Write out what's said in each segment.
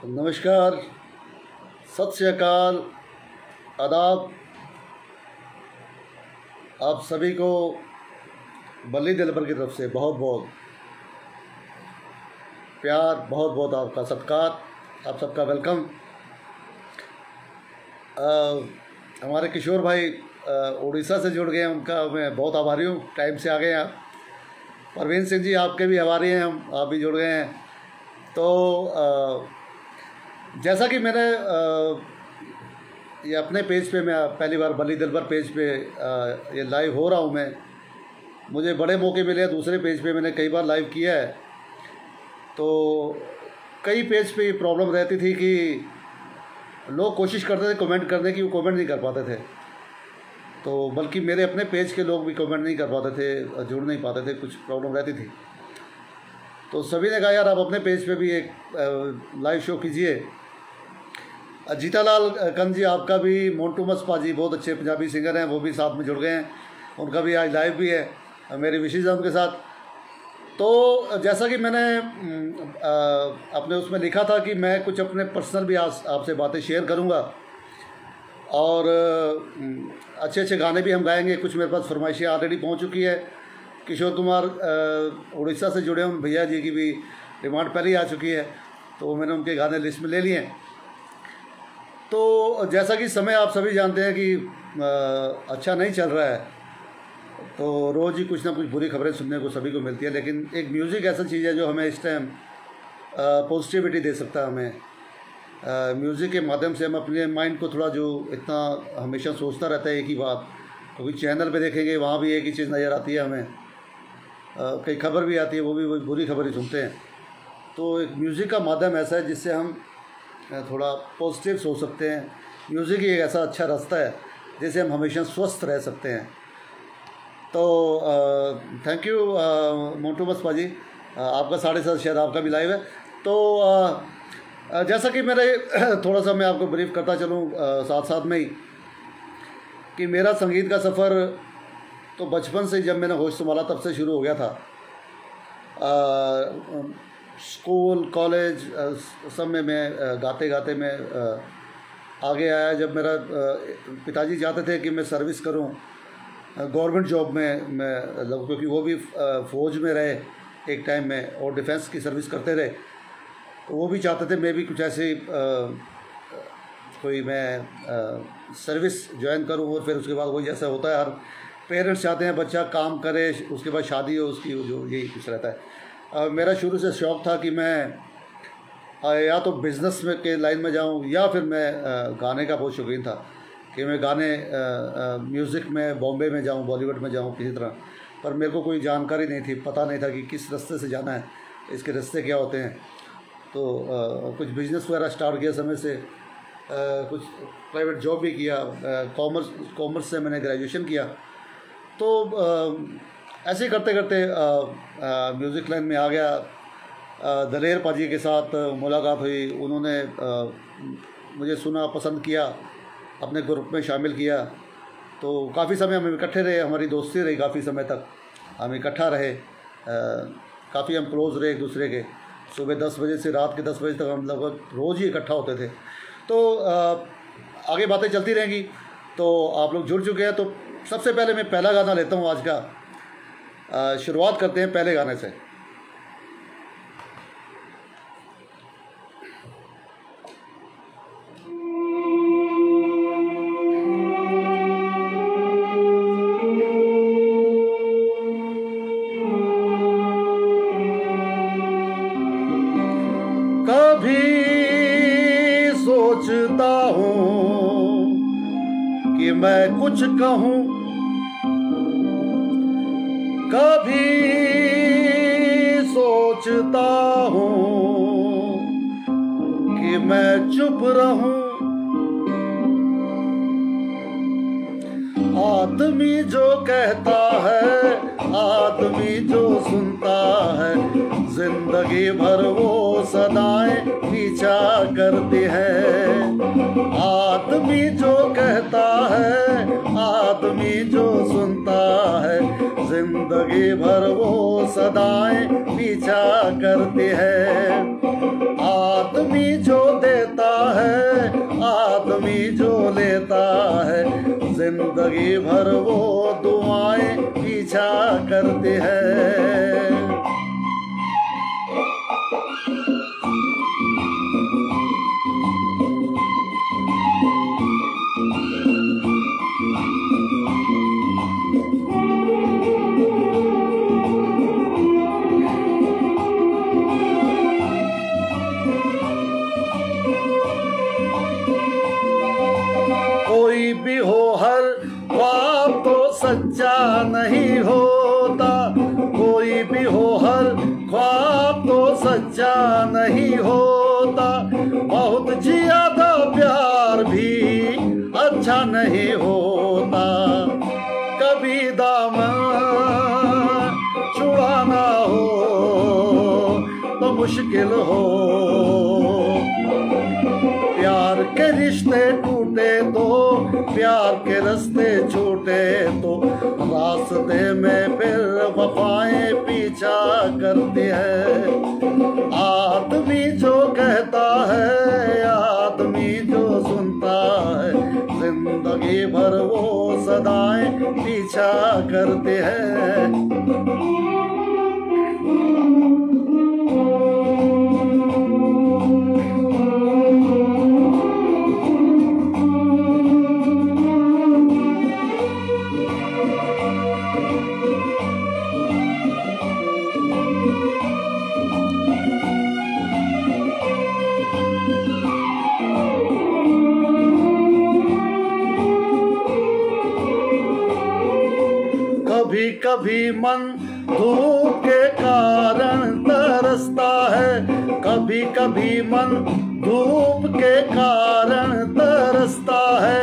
नमस्कार, सत श्री अकाल, आदाब। आप सभी को बल्ली दिलबर की तरफ से बहुत बहुत प्यार, बहुत बहुत आपका सत्कार, आप सबका वेलकम। हमारे किशोर भाई उड़ीसा से जुड़ गए हैं, उनका मैं बहुत आभारी हूँ। टाइम से आ गए हैं आप। परवीन सिंह जी, आपके भी आभारी हैं हम, आप भी जुड़ गए हैं। तो जैसा कि मैंने ये अपने पेज पे, मैं पहली बार बल्ली दिलबर पेज पे ये लाइव हो रहा हूँ। मुझे बड़े मौके मिले हैं, दूसरे पेज पे मैंने कई बार लाइव किया है। तो कई पेज पे ये प्रॉब्लम रहती थी कि लोग कोशिश करते थे कमेंट करने की, वो कमेंट नहीं कर पाते थे। तो बल्कि मेरे अपने पेज के लोग भी कमेंट नहीं कर पाते थे, जुड़ नहीं पाते थे, कुछ प्रॉब्लम रहती थी। तो सभी ने कहा यार आप अपने पेज पे भी एक लाइव शो कीजिए। जीतालाल कंद जी, आपका भी, मोंटू मस्पा जी बहुत अच्छे पंजाबी सिंगर हैं, वो भी साथ में जुड़ गए हैं, उनका भी आज लाइव भी है, मेरी विशेष है उनके साथ। तो जैसा कि मैंने अपने उसमें लिखा था कि मैं कुछ अपने पर्सनल भी आपसे बातें शेयर करूंगा और अच्छे अच्छे गाने भी हम गाएंगे। कुछ मेरे पास फरमाइशें ऑलरेडी पहुंच चुकी है। किशोर कुमार उड़ीसा से जुड़े उन भैया जी की भी डिमांड पहले ही आ चुकी है, तो मैंने उनके गाने लिस्ट में ले लिए हैं। तो जैसा कि समय आप सभी जानते हैं कि अच्छा नहीं चल रहा है, तो रोज़ ही कुछ ना कुछ बुरी खबरें सुनने को सभी को मिलती है। लेकिन एक म्यूज़िक ऐसा चीज़ है जो हमें इस टाइम पॉजिटिविटी दे सकता है। हमें म्यूज़िक के माध्यम से हम अपने माइंड को थोड़ा, जो इतना हमेशा सोचता रहता है एक ही बात, क्योंकि चैनल पे देखेंगे वहाँ भी एक ही चीज़ नज़र आती है हमें, कई खबर भी आती है, वो भी वही बुरी खबर ही सुनते हैं। तो एक म्यूज़िक का माध्यम ऐसा है जिससे हम थोड़ा पॉजिटिव सोच सकते हैं। म्यूज़िक ही एक ऐसा अच्छा रास्ता है जिससे हम हमेशा स्वस्थ रह सकते हैं। तो थैंक यू मोंटू मस्पा जी, आपका 7:30 शायद आपका भी लाइव है। तो जैसा कि मेरे थोड़ा सा मैं आपको ब्रीफ करता चलूँ साथ साथ में ही, कि मेरा संगीत का सफ़र तो बचपन से, जब मैंने होश संभाला तब से शुरू हो गया था। स्कूल, कॉलेज सब में मैं गाते गाते मैं आगे आया। जब मेरा पिताजी चाहते थे कि मैं सर्विस करूं, गवर्नमेंट जॉब में मैं लगूं, क्योंकि वो भी फ़ौज में रहे एक टाइम में और डिफेंस की सर्विस करते रहे, तो वो भी चाहते थे मैं भी कुछ ऐसे कोई मैं सर्विस ज्वाइन करूं। और फिर उसके बाद वही जैसा होता है, हर पेरेंट्स चाहते हैं बच्चा काम करे, उसके बाद शादी हो उसकी, जो यही कुछ रहता है। मेरा शुरू से शौक़ था कि मैं या तो बिज़नेस में के लाइन में जाऊं, या फिर मैं गाने का बहुत शौकीन था कि मैं गाने म्यूज़िक में बॉम्बे में जाऊं, बॉलीवुड में जाऊं किसी तरह। पर मेरे को कोई जानकारी नहीं थी, पता नहीं था कि किस रास्ते से जाना है, इसके रास्ते क्या होते हैं। तो कुछ बिज़नेस वगैरह स्टार्ट किया समय से, कुछ प्राइवेट जॉब भी किया, कॉमर्स से मैंने ग्रेजुएशन किया। तो ऐसे ही करते करते म्यूज़िक लाइन में आ गया। दलेर पाजी के साथ मुलाकात हुई, उन्होंने मुझे सुना, पसंद किया, अपने ग्रुप में शामिल किया। तो काफ़ी समय हम इकट्ठे रहे, हमारी दोस्ती रही काफ़ी समय तक, हम इकट्ठा रहे, काफ़ी हम क्लोज़ रहे एक दूसरे के। सुबह 10 बजे से रात के 10 बजे तक हम लगभग रोज़ ही इकट्ठा होते थे। तो आगे बातें चलती रहेंगी। तो आप लोग जुड़ चुके हैं, तो सबसे पहले मैं पहला गाना लेता हूँ आज का। शुरुआत करते हैं पहले गाने से। कभी सोचता हूँ कि मैं कुछ कहूँ, कभी सोचता हूँ कि मैं चुप रहूं। आदमी जो कहता है, आदमी जो सुनता है, जिंदगी भर वो सदाएं पीछा करती है। आदमी जो कहता है, आदमी जो सुनता है, जिंदगी भर वो सदाएं पीछा करती है। आदमी जो जो लेता है, जिंदगी भर वो दुआएं पीछा करते हैं। कोई भी हो हर ख्वाब तो सच्चा नहीं होता, कोई भी हो हर ख्वाब तो सच्चा नहीं होता, बहुत ज्यादा प्यार भी अच्छा नहीं होता। कभी दामन छुड़ाना हो तो मुश्किल हो, प्यार के रिश्ते टूटे तो, प्यार के रास्ते छूटे तो, रास्ते में फिर वफाएं पीछा करती है। आदमी जो कहता है, आदमी जो सुनता है, जिंदगी भर वो सदाएं पीछा करते हैं। कभी कभी मन धूप के कारण तरसता है, कभी कभी मन धूप के कारण तरसता है,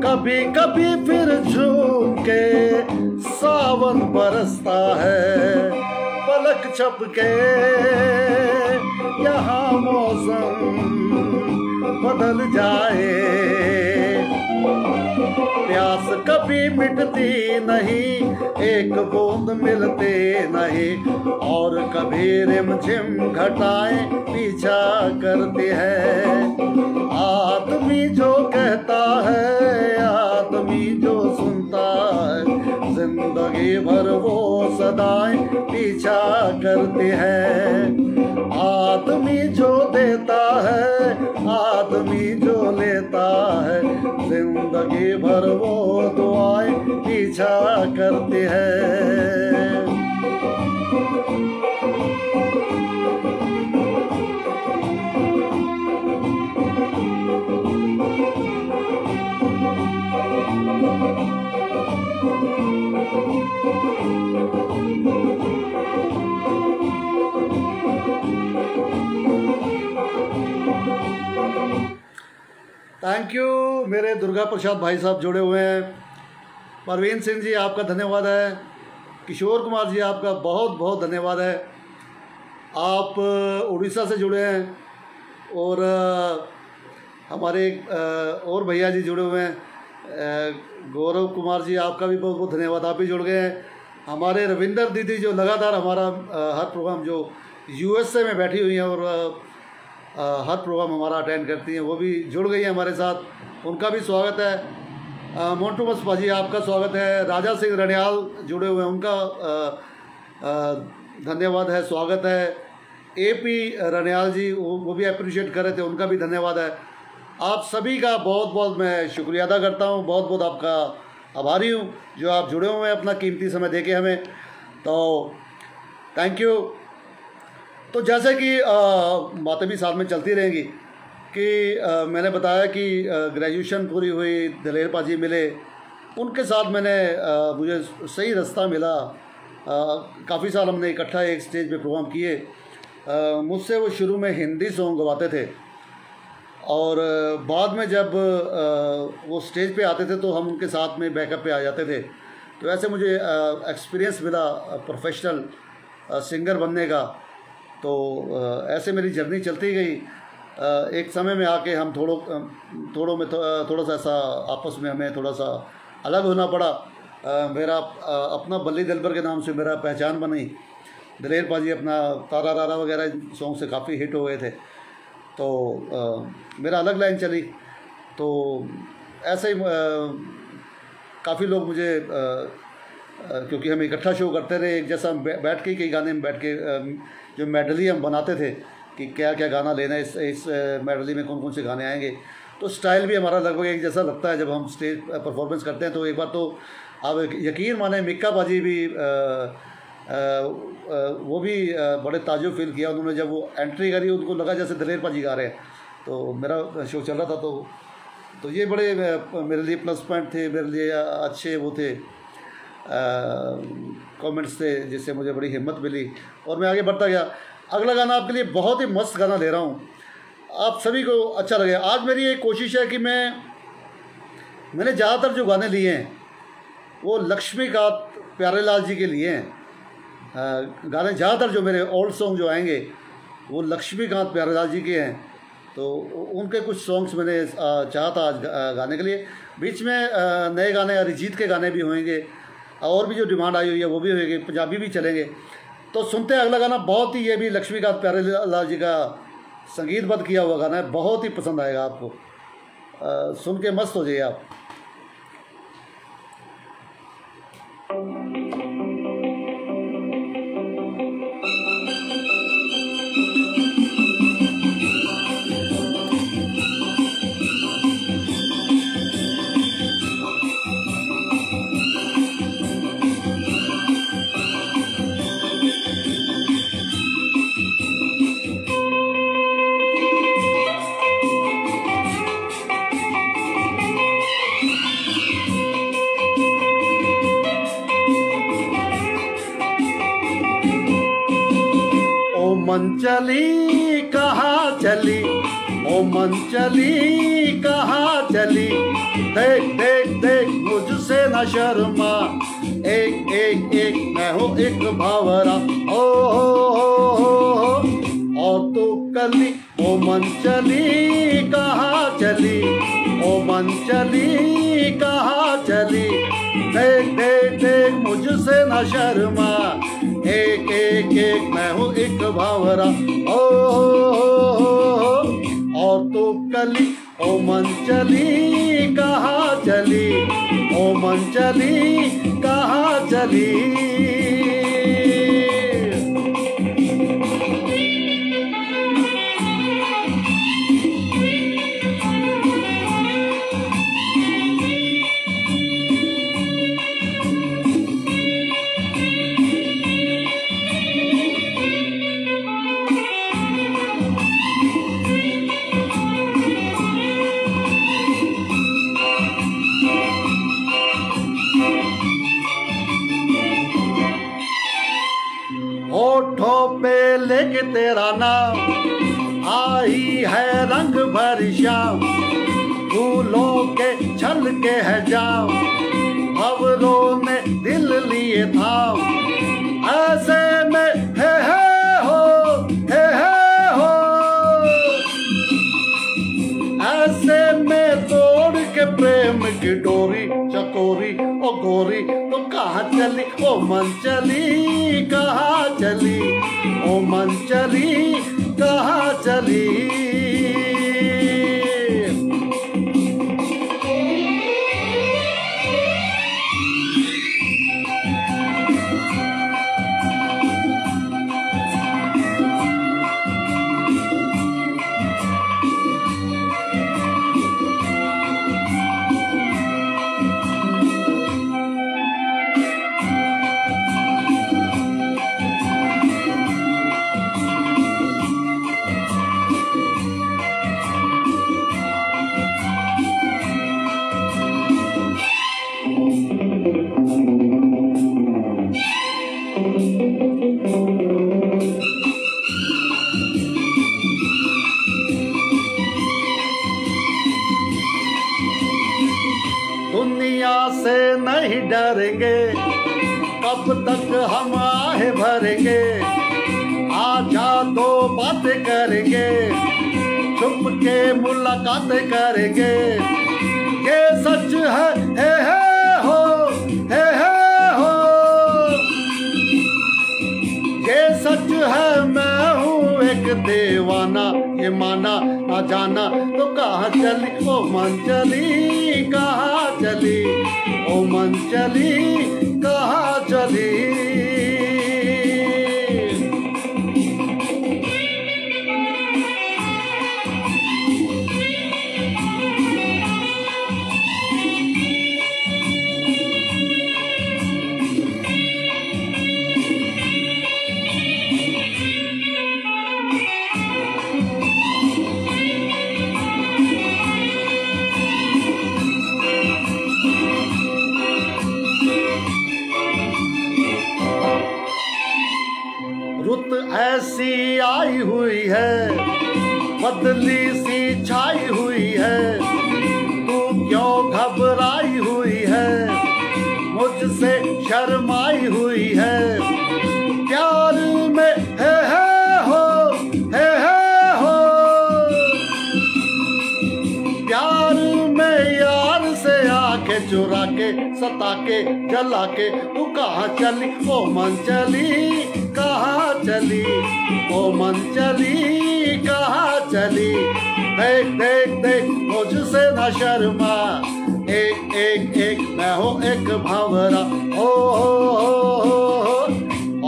कभी कभी फिर झूम के सावन बरसता है। पलक झपके यहाँ मौसम बदल जाए, प्यास कभी मिटती नहीं, एक बूंद मिलती नहीं, और कभी रिमझिम घटाएं पीछा करती है। आदमी जो कहता है, आदमी जो सुनता है, जिंदगी भर वो सदाएं पीछा करती है। आदमी जो देता है, आदमी जो लेता है, जिंदगी भर वो दुआएं पीछा करती है। Thank you. मेरे दुर्गा प्रसाद भाई साहब जुड़े हुए हैं। परवीन सिंह जी आपका धन्यवाद है। किशोर कुमार जी आपका बहुत बहुत धन्यवाद है। आप उड़ीसा से जुड़े हैं, और हमारे और भैया जी जुड़े हुए हैं। गौरव कुमार जी आपका भी बहुत बहुत धन्यवाद, आप भी जुड़ गए हैं। हमारे रविंदर दीदी जो लगातार हमारा हर प्रोग्राम जो यूएसए में बैठी हुई हैं और हर प्रोग्राम हमारा अटेंड करती हैं, वो भी जुड़ गई हैं हमारे साथ, उनका भी स्वागत है। मोन्टू बसपा जी आपका स्वागत है। राजा सिंह रनियाल जुड़े हुए हैं, उनका धन्यवाद है, स्वागत है। एपी रनियाल जी वो भी अप्रिशिएट कर रहे थे, उनका भी धन्यवाद है। आप सभी का बहुत बहुत मैं शुक्रिया अदा करता हूँ, बहुत बहुत आपका आभारी हूँ जो आप जुड़े हुए हैं अपना कीमती समय देके हमें, तो थैंक यू। तो जैसे कि बातें भी साथ में चलती रहेंगी कि मैंने बताया कि ग्रेजुएशन पूरी हुई, दलेर पाजी मिले, उनके साथ मैंने मुझे सही रास्ता मिला। काफ़ी साल हमने इकट्ठा एक स्टेज पे प्रोग्राम किए। मुझसे वो शुरू में हिंदी सॉन्ग गवाते थे, और बाद में जब वो स्टेज पे आते थे तो हम उनके साथ में बैकअप पे आ जाते थे। तो ऐसे मुझे एक्सपीरियंस मिला प्रोफेशनल सिंगर बनने का। तो ऐसे मेरी जर्नी चलती गई। एक समय में आके हम थोड़ा सा ऐसा आपस में हमें थोड़ा सा अलग होना पड़ा। मेरा अपना बल्ली दिलबर के नाम से मेरा पहचान बनी। दलेर पाजी अपना तारा रारा वगैरह सॉन्ग से काफ़ी हिट हो गए थे, तो मेरा अलग लाइन चली। तो ऐसे ही काफ़ी लोग मुझे क्योंकि हम इकट्ठा शो करते रहे, एक जैसा बैठ के ही कई गाने में बैठ के जो मेडली हम बनाते थे कि क्या क्या गाना लेना है, इस मेडली में कौन कौन से गाने आएंगे, तो स्टाइल भी हमारा लगभग एक जैसा लगता है जब हम स्टेज परफॉर्मेंस करते हैं। तो एक बार तो आप यकीन माने मिक्का बाजी भी वो भी बड़े ताजुब फील किया उन्होंने जब वो एंट्री करी, उनको लगा जैसे दलेर पाजी गा रहे हैं। तो मेरा शो चल रहा था, तो ये बड़े मेरे लिए प्लस पॉइंट थे, मेरे लिए अच्छे वो थे कमेंट्स थे, जिससे मुझे बड़ी हिम्मत मिली और मैं आगे बढ़ता गया। अगला गाना आपके लिए बहुत ही मस्त गाना ले रहा हूँ, आप सभी को अच्छा लगे। आज मेरी एक कोशिश है कि मैंने ज़्यादातर जो गाने लिए हैं वो लक्ष्मीकांत प्यारेलाल जी के लिए हैं। गाने ज़्यादातर जो मेरे ओल्ड सॉन्ग जो आएंगे वो लक्ष्मीकांत प्यारेलाल जी के हैं, तो उनके कुछ सॉन्ग्स मैंने चाहा था आज गाने के लिए। बीच में नए गाने अरिजीत के गाने भी होंगे और भी जो डिमांड आई हुई है वो भी होगी, पंजाबी भी चलेंगे। तो सुनते हैं अगला गाना, बहुत ही ये भी लक्ष्मीकांत प्यारेलाल जी का संगीतबद्ध किया हुआ गाना है, बहुत ही पसंद आएगा आपको, सुन के मस्त हो जाइए आप। मन चली कहाँ चली, ओ मन चली कहाँ चली, देख देख देख मुझसे न शर्मा, एक एक एक मैं हूँ एक भावरा, ओ हो और तू कली, ओ मन चली कहाँ चली, ओ मन चली कहाँ चली, देख देख देख मुझसे न शर्मा, एक एक एक मैं हूँ एक भावरा, ओ और तो कली, ओ मन चली कहाँ चली, ओ मन चली कहाँ चली। होठों पे लेके तेरा नाम आई है रंग भरी शाम, फूलों के छल के है जाम, खबरों ने दिल लिए थाम, ऐसे में हे हो, ऐसे में तोड़ के प्रेम की डोरी चकोरी ओ गोरी, तो कहाँ चली, ओ मन चली कहाँ चली, ओ मन चली कहाँ चली। दुनिया से नहीं डरेंगे, कब तक हम आहे भरेंगे, आजा तो बातें करेंगे, छुप के मुलाकातें करेंगे, ये सच है हो, ये सच है मैं हूँ एक दीवाना, ये माना ना जाना तो कहाँ चली ओ मन चली, कहाँ चली ओ मन चली, कहाँ चली। रुत ऐसी आई हुई है, बदली सी छाई हुई है, तू क्यों घबराई हुई है, मुझसे शर्माई हुई है। प्यार में है हो, है हो, प्यार में यार से आके चुरा के सता के जला के तू कहाँ चली ओ मन चली, कहाँ चली ओ मन चली, कहाँ चली। देख देख देख मुझसे न शर्मा, एक एक एक मैं हूँ एक भंवरा, हो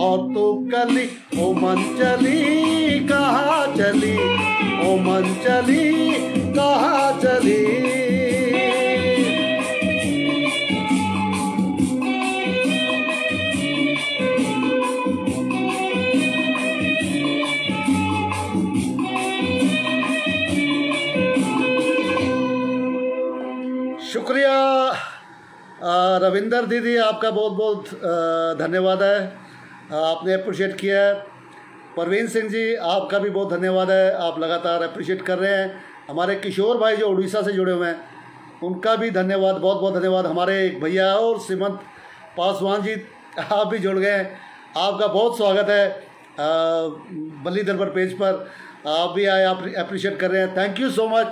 और तू कली ओ मन चली, कहाँ चली ओ मन चली, कहाँ चली। शुक्रिया रविंदर दीदी, आपका बहुत बहुत धन्यवाद है, आपने अप्रिशिएट किया है। परवीन सिंह जी, आपका भी बहुत धन्यवाद है, आप लगातार अप्रिशिएट कर रहे हैं। हमारे किशोर भाई जो उड़ीसा से जुड़े हुए हैं, उनका भी धन्यवाद, बहुत बहुत धन्यवाद। हमारे एक भैया और सीमंत पासवान जी, आप भी जुड़ गए हैं, आपका बहुत स्वागत है बल्ली दरबार पेज पर, आप भी आए, आप अप्रिशिएट कर रहे हैं, थैंक यू सो मच,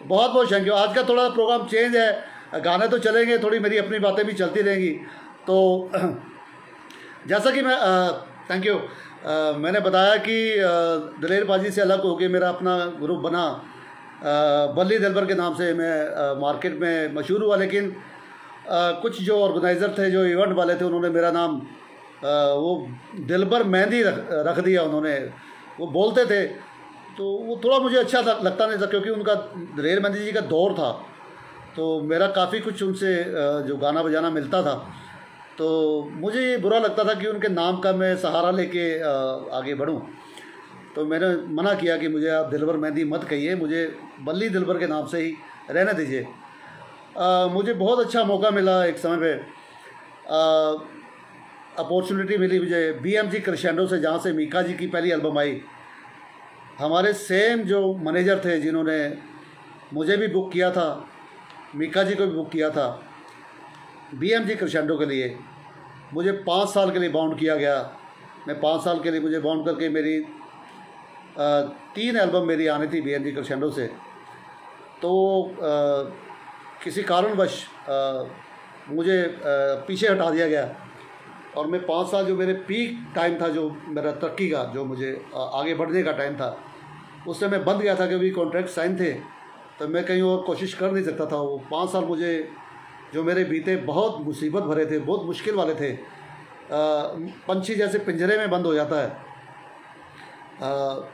बहुत बहुत थैंक यू। आज का थोड़ा प्रोग्राम चेंज है, गाने तो चलेंगे, थोड़ी मेरी अपनी बातें भी चलती रहेंगी। तो जैसा कि मैं थैंक यू, मैंने बताया कि दलेर बाजी से अलग होकर मेरा अपना ग्रुप बना, बल्ली दलबर के नाम से मैं मार्केट में मशहूर हुआ। लेकिन कुछ जो ऑर्गेनाइज़र थे, जो इवेंट वाले थे, उन्होंने मेरा नाम वो दिलबर मेहंदी रख दिया। उन्होंने वो बोलते थे तो वो थोड़ा मुझे अच्छा लगता नहीं था, क्योंकि उनका दलेर मेहंदी जी का दौर था, तो मेरा काफ़ी कुछ उनसे जो गाना बजाना मिलता था, तो मुझे ये बुरा लगता था कि उनके नाम का मैं सहारा लेके आगे बढ़ूं। तो मैंने मना किया कि मुझे आप दिलबर मेहंदी मत कहिए, मुझे बल्ली दिलबर के नाम से ही रहने दीजिए। मुझे बहुत अच्छा मौका मिला एक समय पे, अपॉर्चुनिटी मिली मुझे BMG क्रेसेंडो से, जहाँ से मीका जी की पहली एल्बम आई। हमारे सेम जो मैनेजर थे, जिन्होंने मुझे भी बुक किया था, मीका जी को भी बुक किया था BMG क्रेसेंडो के लिए, मुझे 5 साल के लिए बाउंड किया गया। मैं 5 साल के लिए मुझे बाउंड करके मेरी 3 एल्बम मेरी आनी थी BMG क्रेसेंडो से। तो किसी कारणवश मुझे पीछे हटा दिया गया, और मैं 5 साल जो मेरे पीक टाइम था, जो मेरा तरक्की का, जो मुझे आगे बढ़ने का टाइम था, उससे मैं बंद गया था, क्योंकि कॉन्ट्रैक्ट साइन थे, तो मैं कहीं और कोशिश कर नहीं सकता था। वो 5 साल मुझे जो मेरे बीते बहुत मुसीबत भरे थे, बहुत मुश्किल वाले थे। पंछी जैसे पिंजरे में बंद हो जाता है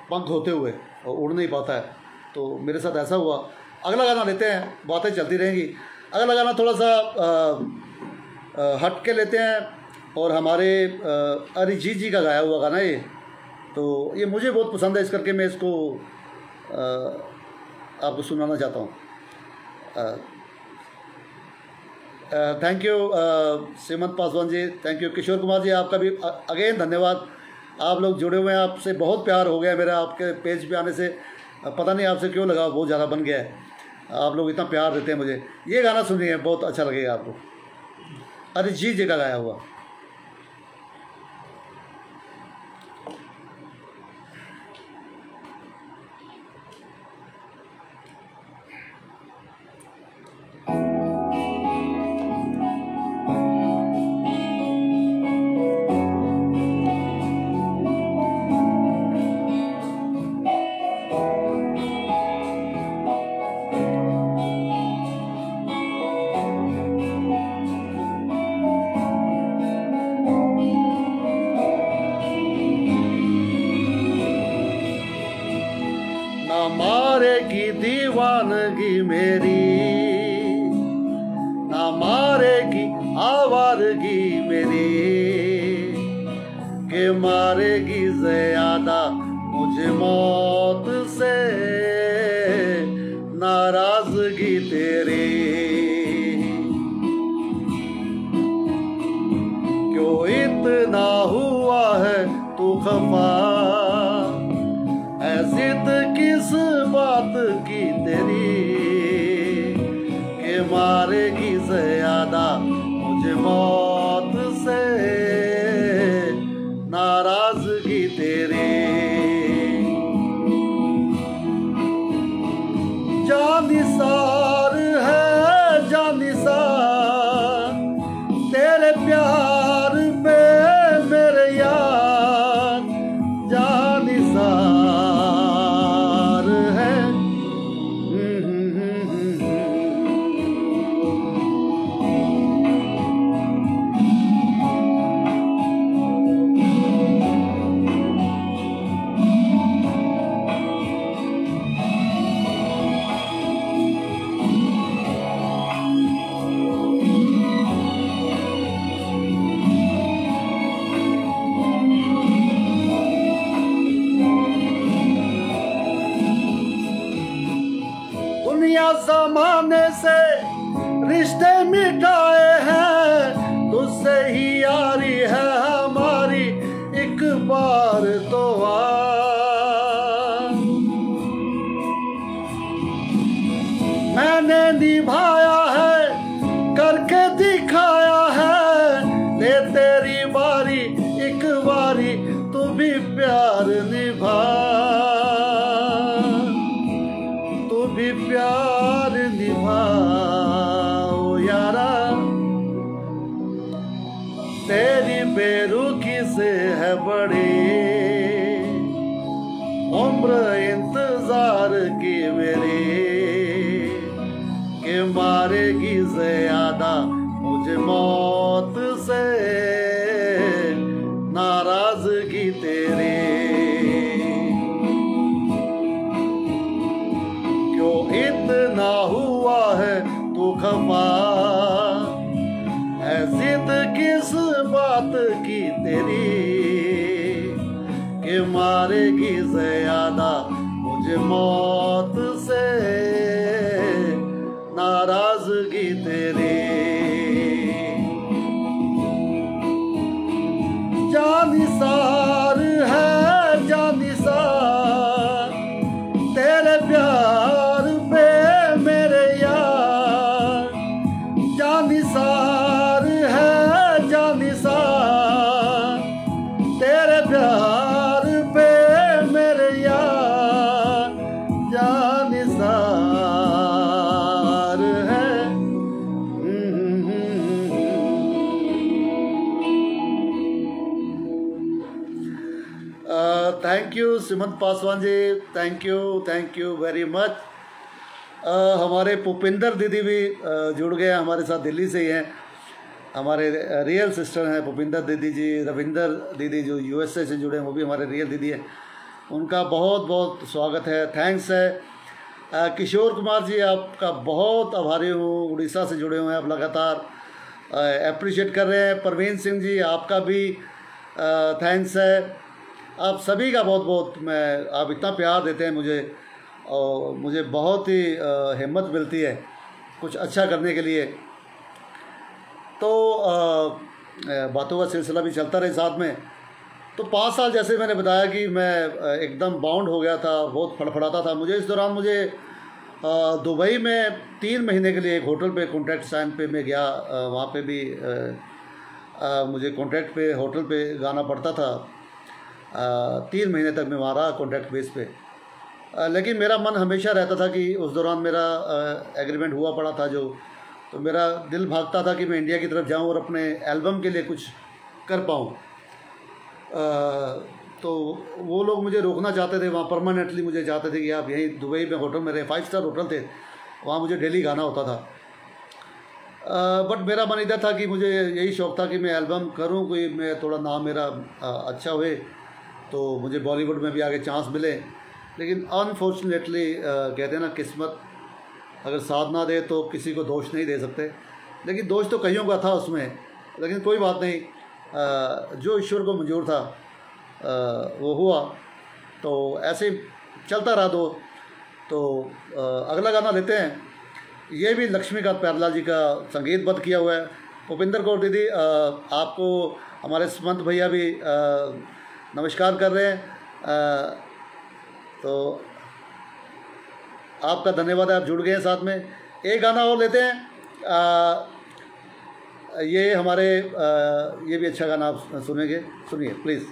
पंख होते हुए, और उड़ नहीं पाता है, तो मेरे साथ ऐसा हुआ। अगला गाना लेते हैं, बातें चलती रहेंगी। अगला गाना थोड़ा सा हट के लेते हैं, और हमारे अरिजीत जी का गाया हुआ गाना ये, तो ये मुझे बहुत पसंद है, इस करके मैं इसको आपको सुनाना चाहता हूँ। Thank you Seemant Paswan ji, thank you Kishore Kumar ji, आपका भी अगेन धन्यवाद। आप लोग जुड़े हुए हैं, आपसे बहुत प्यार हो गया मेरा, आपके पेज पे आने से पता नहीं आपसे क्यों लगाव बहुत ज़्यादा बन गया है। आप लोग इतना प्यार देते हैं मुझे। ये गाना सुनिए, बहुत अच्छा लगेगा आपको, अरिजीत जी का गाया हुआ। दीवानगी मेरी, ना मारेगी आवारगी मेरी, के मारेगी ज़्यादा मुझे मौत से नाराज़गी तेरी। क्यों इतना हुआ है तू खफा, है जिद किस बात की तेरी, के मारेगी ज़्यादा मुझे मौत से नाराज़गी तेरी। जानिसार है जानिसार तेरे प्यार पे मेरे यार, जानिसार है। दुनिया ज़माने से रिश्ते मिटाए हैं, तुझसे ही यारी है हमारी, एक बार तो आ। मैंने निभाया है करके दिखाया है, ले तेरी बारी एक बारी तू भी प्यार निभा, प्यार निभाओ यारा। तेरी बेरुखी से है बड़ी उम्र इंतजार की मेरी, के मारेगी ज़्यादा मुझे मौत से नाराज़गी तेरी। इतना हुआ है तू खफा, है जिद किस बात की तेरी, के मारेगी ज़्यादा मुझे मौत से नाराज़गी तेरी। जानिसार है जानिसार तेरे प्यार पे मेरे यार, जानिसार है जानिसार तेरे प्यार पे मेरे यार, जानिसार है। Thank you Sumant Paswan ji, thank you very much. हमारे भूपिंदर दीदी भी जुड़ गए हमारे साथ, दिल्ली से ही हैं, हमारे रियल सिस्टर हैं भूपिंदर दीदी जी। रविंदर दीदी जो यूएसए से जुड़े हैं वो भी हमारे रियल दीदी हैं, उनका बहुत बहुत स्वागत है, थैंक्स है। किशोर कुमार जी आपका बहुत आभारी हूँ, उड़ीसा से जुड़े हुए हैं आप, लगातार अप्रिशिएट कर रहे हैं। परवीन सिंह जी आपका भी थैंक्स है। आप सभी का बहुत बहुत आप इतना प्यार देते हैं मुझे, और मुझे बहुत ही हिम्मत मिलती है कुछ अच्छा करने के लिए। तो बातों का सिलसिला भी चलता रहे साथ में। तो 5 साल जैसे मैंने बताया कि मैं एकदम बाउंड हो गया था, बहुत फड़फड़ाता था मुझे। इस दौरान मुझे दुबई में 3 महीने के लिए एक होटल पे कॉन्ट्रैक्ट साइन पे मैं गया, वहाँ पे भी मुझे कॉन्ट्रैक्ट पे होटल पे गाना पड़ता था। 3 महीने तक मैं वहाँ रहा कॉन्ट्रैक्ट बेस पे, लेकिन मेरा मन हमेशा रहता था कि उस दौरान मेरा एग्रीमेंट हुआ पड़ा था जो, तो मेरा दिल भागता था कि मैं इंडिया की तरफ जाऊँ और अपने एल्बम के लिए कुछ कर पाऊँ। तो वो लोग मुझे रोकना चाहते थे, वहाँ परमानेंटली मुझे चाहते थे कि आप यहीं दुबई में होटल में रहे। 5 स्टार होटल थे, वहाँ मुझे डेली गाना होता था। बट मेरा मन इधर था कि मुझे यही शौक़ था कि मैं एल्बम करूँ, कोई मैं थोड़ा नाम मेरा अच्छा हुए तो मुझे बॉलीवुड में भी आगे चांस मिले। लेकिन अनफॉर्चुनेटली कहते हैं ना, किस्मत अगर साथ ना दे तो किसी को दोष नहीं दे सकते। लेकिन दोष तो कईयों का था उसमें, लेकिन कोई बात नहीं, जो ईश्वर को मंजूर था वो हुआ। तो ऐसे ही चलता रहा दो। तो अगला गाना लेते हैं, ये भी लक्ष्मीकांत प्यारेलाल जी का संगीतबद्ध किया हुआ है। भूपिंदर कौर दीदी, आपको हमारे सुमंत भैया भी नमस्कार कर रहे हैं। तो आपका धन्यवाद है, आप जुड़ गए हैं साथ में। एक गाना और लेते हैं, ये हमारे ये भी अच्छा गाना आप सुनेंगे, सुनिए प्लीज़।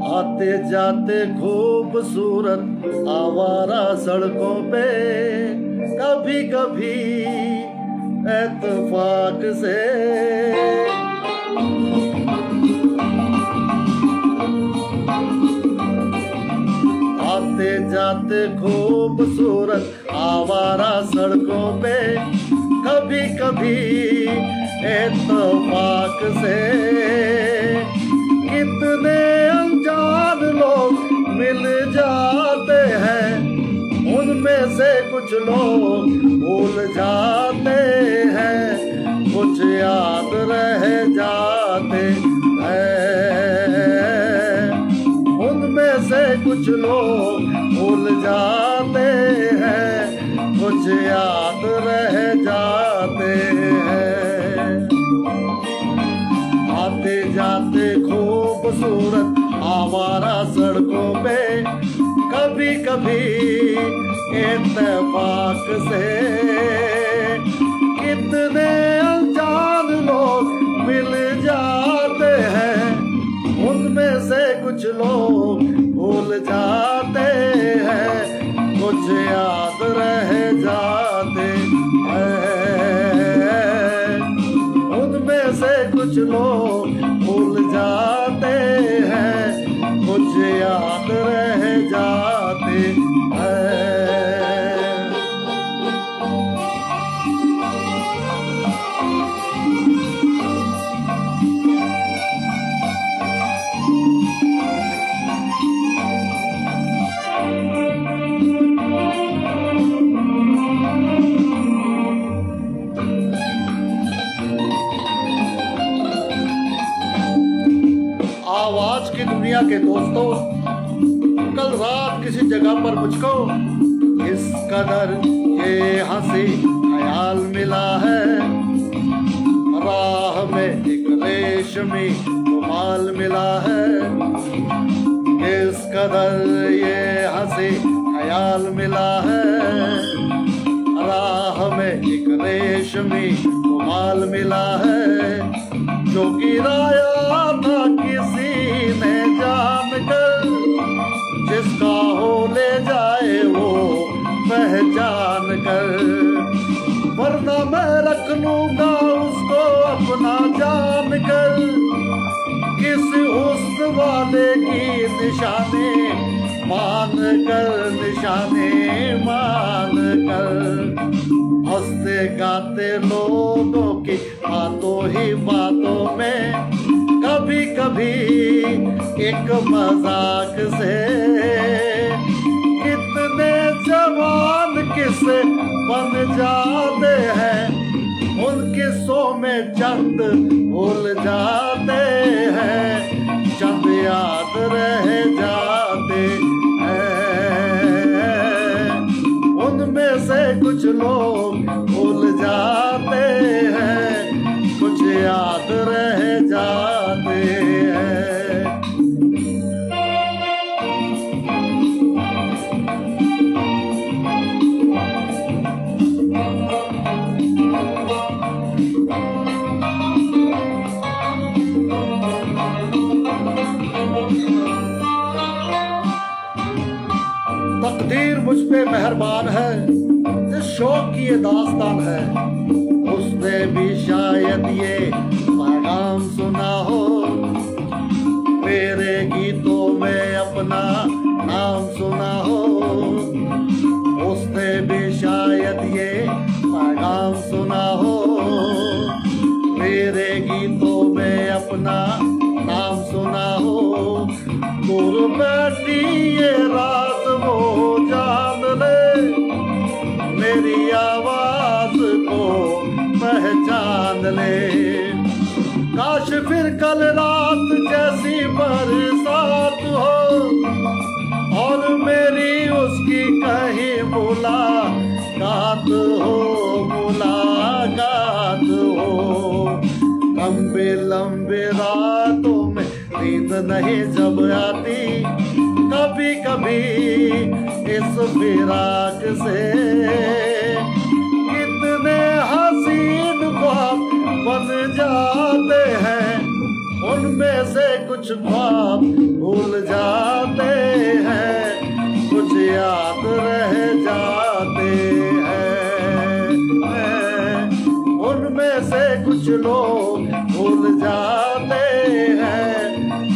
आते जाते खूबसूरत आवारा सड़कों पे, कभी कभी इत्तेफाक से आते जाते खूबसूरत आवारा सड़कों पे, कभी कभी इत्तेफाक से कितने अनजान लोग मिल जाते हैं, उनमें से कुछ लोग भूल जाते हैं, कुछ याद रह जाते हैं, उनमें से कुछ लोग भूल जाते हैं, कुछ याद रह जाते हैं। आते जाते खूबसूरत आवारा सड़कों पे, कभी कभी इत्तेफाक से कितने अनजान लोग मिल जाते हैं, उनमें से कुछ लोग भूल जाते हैं, कुछ याद रह जाते हैं, उनमें से कुछ लोग भूल जाते हैं, कुछ याद रह जाते हैं। आवाज की दुनिया के दोस्तों, कल रात किसी जगह पर मुझको इस कदर ये हंसी ख्याल मिला है, राह में एक रेशमी रुमाल मिला है, इस कदर ये हंसी ख्याल मिला है, राह में एक रेशमी रुमाल मिला है, जो गिराया था किसी ने जान कर, जिसका हो ले जाए वो पहचान कर, वरना मैं रख लूंगा उसको अपना जान कर, किसी हुस्न वाले की निशाने मान कर, निशाने मान कर। हंसते गाते लोगों की बातों ही बातों में, कभी कभी एक मजाक से कितने जवान किस्से बन जाते हैं, उन किस्सों में चंद भूल जाते हैं, चंद याद रह जाते हैं, उनमें से कुछ लोग भूल जाते हैं, कुछ याद रह जाते हैं। तकदीर मुझ पे मेहरबान है, इस शौक की ये दास्तान है, उसने भी शायद ये पैगाम सुना हो, मेरे गीतों में अपना नाम सुना हो, उसने भी शायद ये अपना नाम सुना हो। दूर बैठी ये रात वो जान ले, मेरी आवाज को पहचान ले। काश फिर कल रात जैसी बरसात हो और मेरी उसकी कहीं मुलाकात हो, मुलाकात हो। लंबे लंबे रातों में नींद नहीं जब आती, कभी कभी इस फिराक से कितने हसीन ख्वाब बन जाते हैं, उनमें से कुछ ख्वाब भूल जाते हैं, कुछ याद रह जाते हैं। उनमें से कुछ लोग भूल जाते हैं,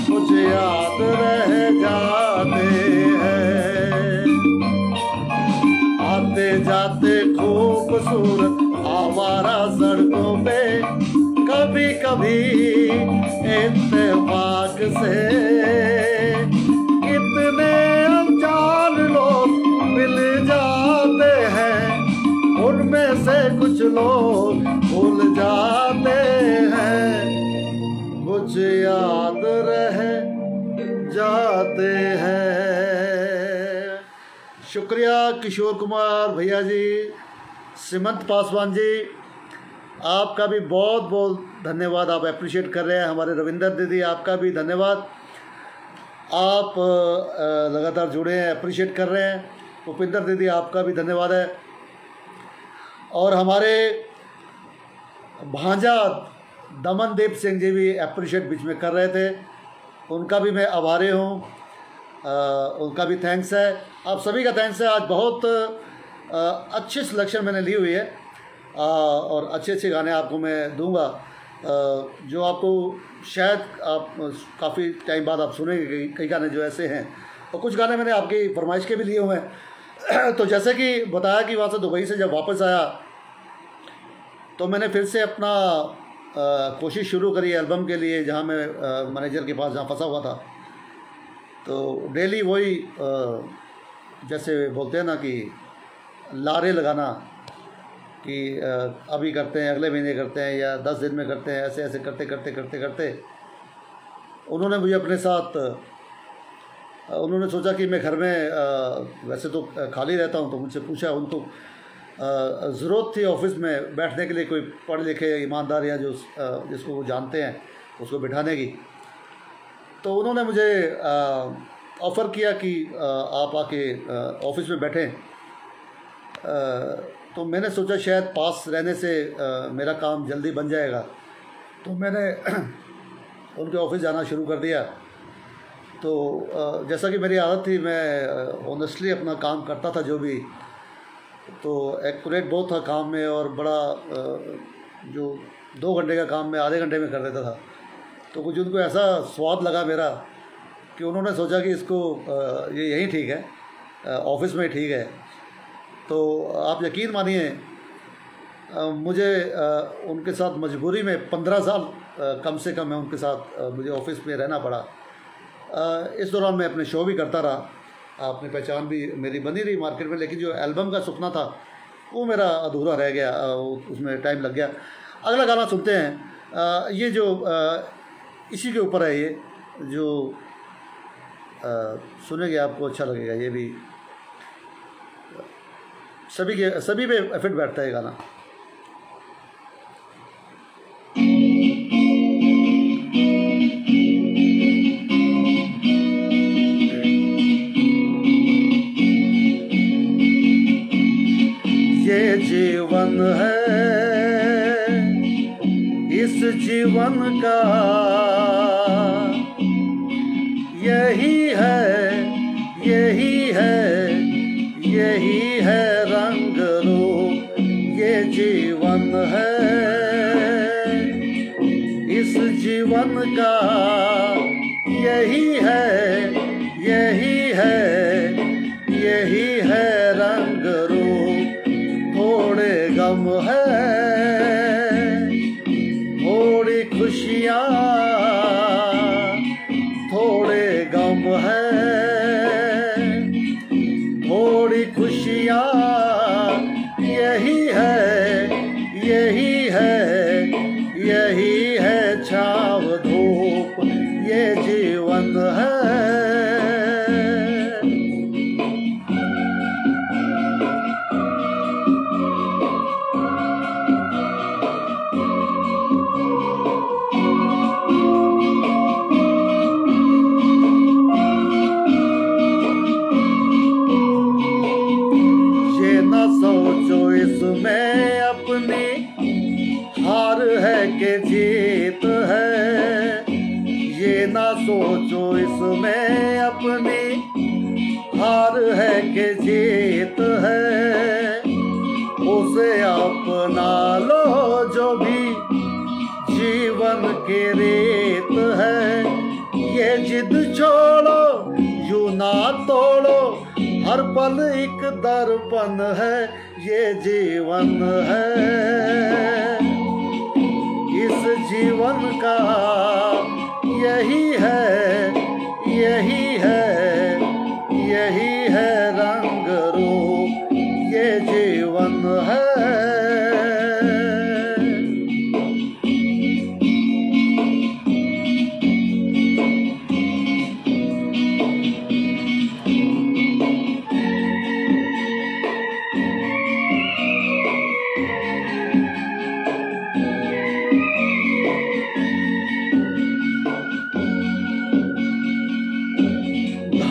कुछ याद रह जाते हैं। आते जाते खूबसूरत आवारा सड़कों पे कभी कभी इत्तेफाक से कितने अनजान लोग मिल जाते हैं, उनमें से कुछ लोग भूल जाते हैं, कुछ याद रह जाते हैं। शुक्रिया किशोर कुमार भैया जी, सीमंत पासवान जी, आपका भी बहुत बहुत धन्यवाद। आप अप्रिशिएट कर रहे हैं। हमारे रविंदर दीदी, आपका भी धन्यवाद। आप लगातार जुड़े हैं, अप्रिशिएट कर रहे हैं। भूपिंदर दीदी, आपका भी धन्यवाद है। और हमारे भांजा दमनदीप सिंह जी भी अप्रिशिएट बीच में कर रहे थे, उनका भी मैं आभारी हूँ। उनका भी थैंक्स है। आप सभी का थैंक्स है। आज बहुत अच्छी सिलेक्शन मैंने ली हुई है और अच्छे अच्छे गाने आपको मैं दूंगा, जो आपको शायद आप काफ़ी टाइम बाद आप सुनेंगे। कई गाने जो ऐसे हैं, और कुछ गाने मैंने आपकी फरमाइश के भी लिए हुए हैं। तो जैसे कि बताया कि वहाँ से दुबई से जब वापस आया तो मैंने फिर से अपना कोशिश शुरू करी एल्बम के लिए, जहाँ मैं मैनेजर के पास जहाँ फंसा हुआ था। तो डेली वही जैसे बोलते हैं ना कि लारे लगाना कि अभी करते हैं, अगले महीने करते हैं, या 10 दिन में करते हैं, ऐसे ऐसे करते करते करते करते उन्होंने मुझे अपने साथ, उन्होंने सोचा कि मैं घर में वैसे तो खाली रहता हूँ, तो मुझसे पूछा, उनको ज़रूरत थी ऑफिस में बैठने के लिए कोई पढ़े लिखे ईमानदार या जो जिसको वो जानते हैं उसको बिठाने की। तो उन्होंने मुझे ऑफ़र किया कि आप आके ऑफिस में बैठें। तो मैंने सोचा शायद पास रहने से मेरा काम जल्दी बन जाएगा, तो मैंने उनके ऑफिस जाना शुरू कर दिया। तो जैसा कि मेरी आदत थी, मैं ऑनेस्टली अपना काम करता था जो भी, तो एक्यूरेट बहुत था काम में, और बड़ा जो 2 घंटे का काम मैं आधे घंटे में कर देता था। तो कुछ उनको ऐसा स्वाद लगा मेरा कि उन्होंने सोचा कि इसको ये यहीं ठीक है, ऑफिस में ठीक है। तो आप यकीन मानिए, मुझे उनके साथ मजबूरी में 15 साल कम से कम मैं उनके साथ मुझे ऑफिस में रहना पड़ा। इस दौरान मैं अपने शो भी करता रहा, अपनी पहचान भी मेरी बनी रही मार्केट में, लेकिन जो एल्बम का सपना था वो मेरा अधूरा रह गया, उसमें टाइम लग गया। अगला गाना सुनते हैं, ये जो इसी के ऊपर है, ये जो सुनेंगे आपको अच्छा लगेगा। ये भी सभी पे इफेक्ट बैठता है गाना। ये जीवन है, इस जीवन का यही है, यही है, यही है रंग रूप। ये जीवन है, इस जीवन का यही है, यही है, यही है रंग रूप। थोड़े गम है, थोड़ी खुशियाँ कि जीत है, ये ना सोचो इसमें अपनी हार है कि जीत है। उसे अपना लो जो भी जीवन की रीत है, ये जिद छोड़ो यूं ना तोड़ो, हर पल एक दर्पण है, ये जीवन है। इस जीवन का यही है, यही है, यही है रंग रूप, ये जीवन है।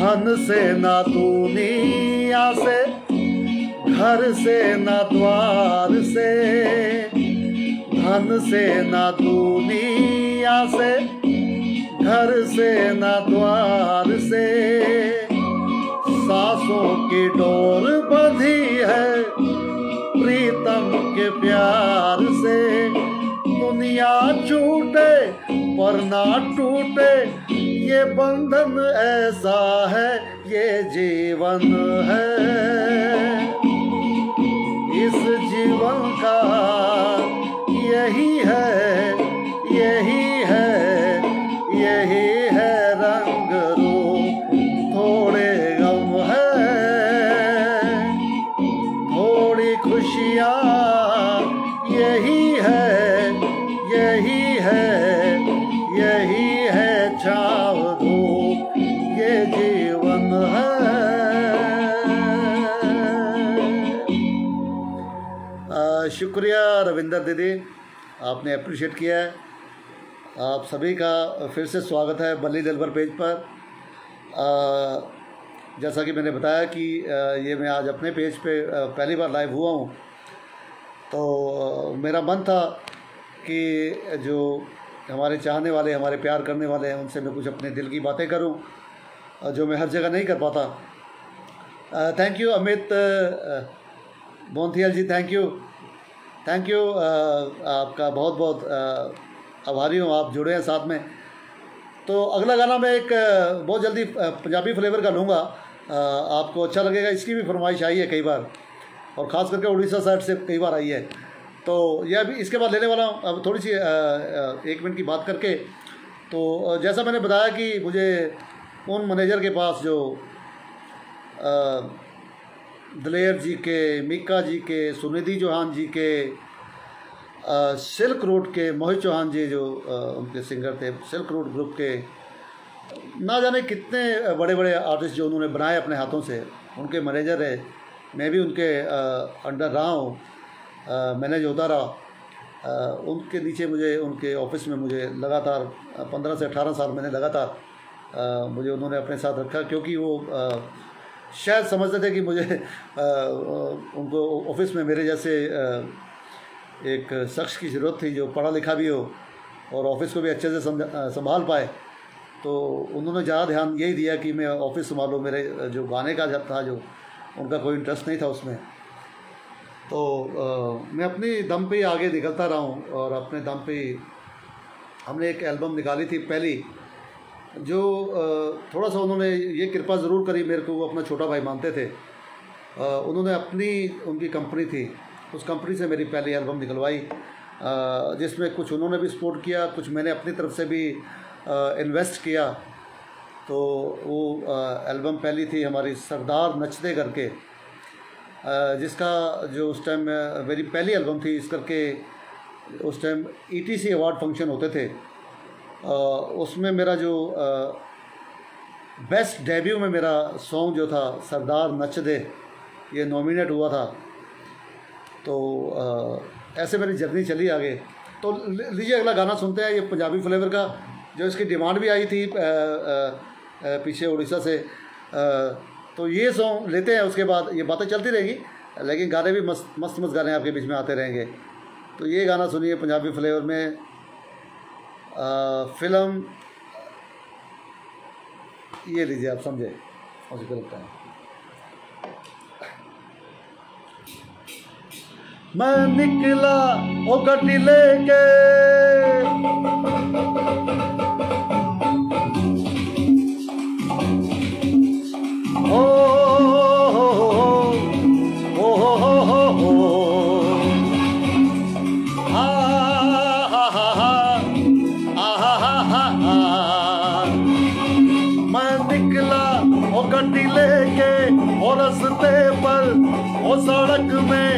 धन से ना दुनिया से, घर से ना द्वार से, धन से ना दुनिया से, घर से ना द्वार से, सांसों की डोर बंधी है प्रीतम के प्यार से। दुनिया छूटे पर ना टूटे, ये बंधन ऐसा है, ये जीवन है। इस जीवन का यही है, यही है, यही है रंग रूप। थोड़े गम है, थोड़ी खुशियाँ, यही है, यही है, यही है छाव धूप, ये जीवन है। शुक्रिया रविंदर दीदी, आपने अप्रिशिएट किया है। आप सभी का फिर से स्वागत है बल्ली दिलबर पेज पर। जैसा कि मैंने बताया कि ये मैं आज अपने पेज पे पहली बार लाइव हुआ हूँ, तो मेरा मन था कि जो हमारे चाहने वाले, हमारे प्यार करने वाले हैं, उनसे मैं कुछ अपने दिल की बातें करूं, जो मैं हर जगह नहीं कर पाता। Thank you Amit Bonthiyal ji, thank you, thank you. आपका बहुत बहुत आभारी हूँ, आप जुड़े हैं साथ में। तो अगला गाना मैं एक बहुत जल्दी पंजाबी फ्लेवर का लूँगा, आपको अच्छा लगेगा। इसकी भी फरमाइश आई है कई बार, और ख़ास करके उड़ीसा साइड से कई बार आई है। तो यह अभी इसके बाद लेने वाला हूँ। अब थोड़ी सी 1 मिनट की बात करके, तो जैसा मैंने बताया कि मुझे उन मैनेजर के पास जो दलेर जी के, मीका जी के, सुनिधि चौहान जी के, सिल्क रोड के मोहित चौहान जी जो उनके सिंगर थे, सिल्क रोड ग्रुप के, ना जाने कितने बड़े बड़े आर्टिस्ट जो उन्होंने बनाए अपने हाथों से, उनके मैनेजर है। मैं भी उनके अंडर रहा हूँ, मैनेज होता रहा। उनके नीचे मुझे, उनके ऑफिस में मुझे लगातार 15 से 18 साल मैंने लगातार मुझे उन्होंने अपने साथ रखा, क्योंकि वो शायद समझते थे कि मुझे उनको ऑफिस में मेरे जैसे एक शख्स की ज़रूरत थी जो पढ़ा लिखा भी हो और ऑफिस को भी अच्छे से संभाल पाए। तो उन्होंने ज़्यादा ध्यान यही दिया कि मैं ऑफिस संभालूँ। मेरे जो गाने का जब था, जो उनका कोई इंटरेस्ट नहीं था उसमें, तो मैं अपनी दम पे आगे निकलता रहा हूँ। और अपने दम पे हमने एक एल्बम निकाली थी पहली, जो थोड़ा सा उन्होंने ये कृपा ज़रूर करी मेरे को, वो अपना छोटा भाई मानते थे। उन्होंने उनकी कंपनी थी, उस कंपनी से मेरी पहली एल्बम निकलवाई, जिसमें कुछ उन्होंने भी सपोर्ट किया, कुछ मैंने अपनी तरफ से भी इन्वेस्ट किया। तो वो एल्बम पहली थी हमारी सरदार नचदे करके, जिसका जो उस टाइम मेरी पहली एल्बम थी, इस करके उस टाइम ETC अवार्ड फंक्शन होते थे। उसमें मेरा जो बेस्ट डेब्यू में मेरा सॉन्ग जो था सरदार नचदे, ये नॉमिनेट हुआ था। तो ऐसे मेरी जर्नी चली आगे। तो लीजिए अगला गाना सुनते हैं, ये पंजाबी फ्लेवर का, जो इसकी डिमांड भी आई थी पीछे उड़ीसा से। तो ये सॉन्ग लेते हैं, उसके बाद ये बातें चलती रहेगी, लेकिन गाने भी मस्त मस्त गाने आपके बीच में आते रहेंगे। तो ये गाना सुनिए पंजाबी फ्लेवर में। फिल्म ये लीजिए, आप समझे मुझे क्या लगता है। मैं निकला ओ गड्डी लेके, ओ गड्डी लेके और रस्ते पर ओ सड़क में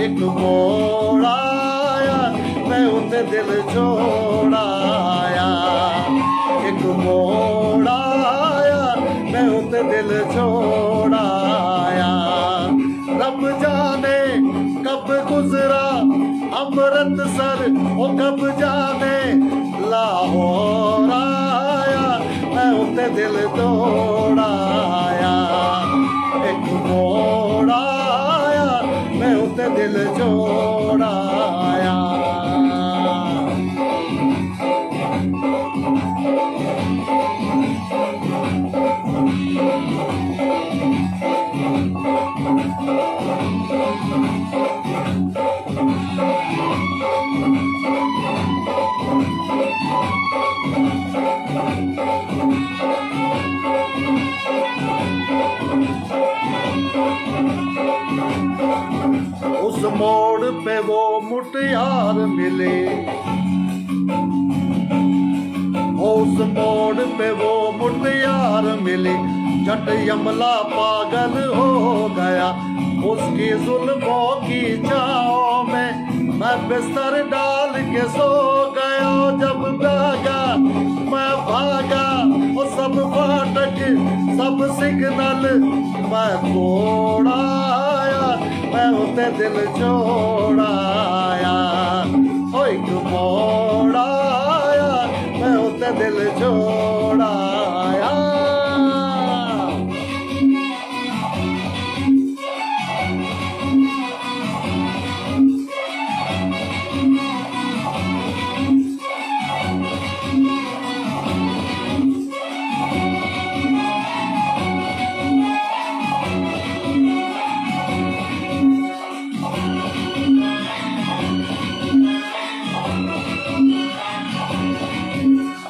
एक मोड़ आया, मैं उसे दिल जोड़ाया। एक मोड़ आया, मैं उसे दिल जोड़ाया। रब जाने कब गुजरा अमृतसर, ओ कब जाने लाहौर आया, मैं उसे दिल तोड़ाया। एक मोड़ आया, मैं उसे दिल जोड़ाया। उस मोड़ पे वो मुटियार मिले, उस मोड़ पे वो मुटियार मिली। जट यमला पागल हो गया उसकी जुल्फों की छाओं में, मैं बिस्तर डाल के सो गया। जब भागा मैं भागा, वो सब फाटक सब सिग्नल मैं तोड़ाया, मैं उसे दिल जोड़ाया। ओ एक मोड़ आया, मैं उसे दिल जोड़ाया।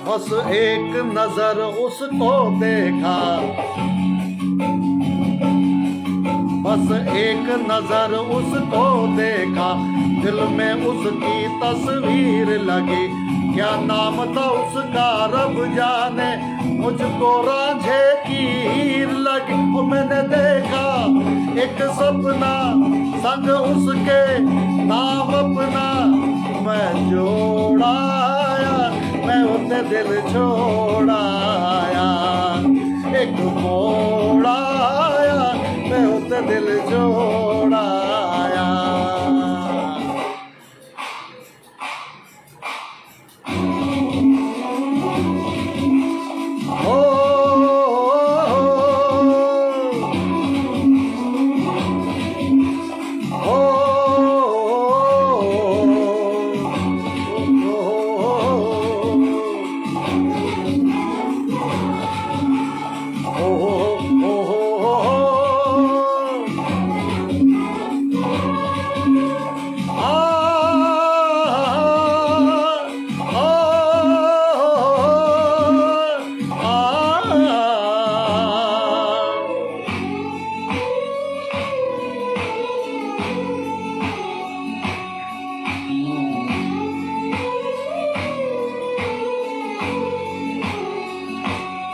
बस एक नजर उसको देखा, बस एक नजर उसको देखा, दिल में उसकी तस्वीर लगी। क्या नाम था उसका रब जाने, मुझको रांझे की हीर लगी। वो मैंने देखा एक सपना संग उसके नाम अपना मैं जोड़ाया, मैं उसे दिल छोड़ाया। एक मोड़ आया, मैं उसे दिल जोड़ाया।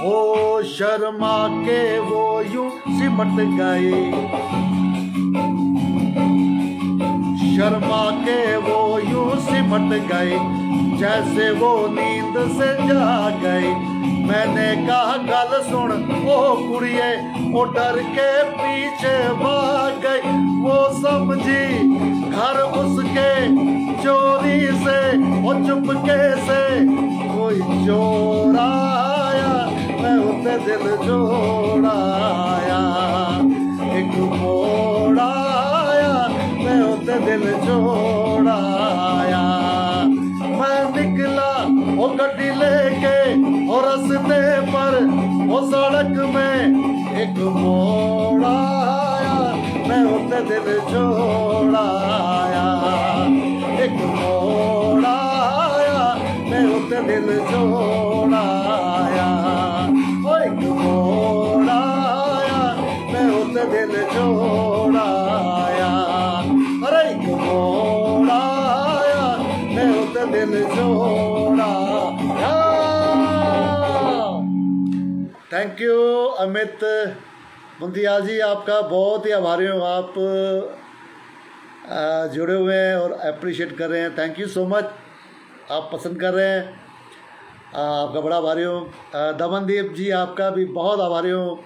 ओ शर्मा के वो यूं सिमट गए, शर्मा के वो यूं सिमट गए, जैसे वो नींद से जाग गए। मैंने कहा गल सुन ओ कुड़िए, वो डर के पीछे भाग गई। वो समझी घर उसके चोरी से, वो चुपके से कोई चोर आया, मैं उसे दिल जोड़ाया। एक मोड़ आया, मैं उसे दिल जोड़ाया। वो गड्डी लेके हो रस्ते पर, वो सड़क में एक मोड़ आया, मैं उसे दिल जोड़ाया। एक मोड़ आया, मैं उसे दिल जोड़ाया। ओ एक मोड़ आया, मैं उसे दिल जोड़ाया। अरे एक मोड़ आया, मैं उसे दिल जोड़ाया। थैंक यू अमित मुंदियाल जी, आपका बहुत ही आभारी हूँ। आप जुड़े हुए हैं और अप्रिशिएट कर रहे हैं। थैंक यू सो मच, आप पसंद कर रहे हैं, आपका बड़ा आभारी हूँ। दमनदीप जी, आपका भी बहुत आभारी हूँ।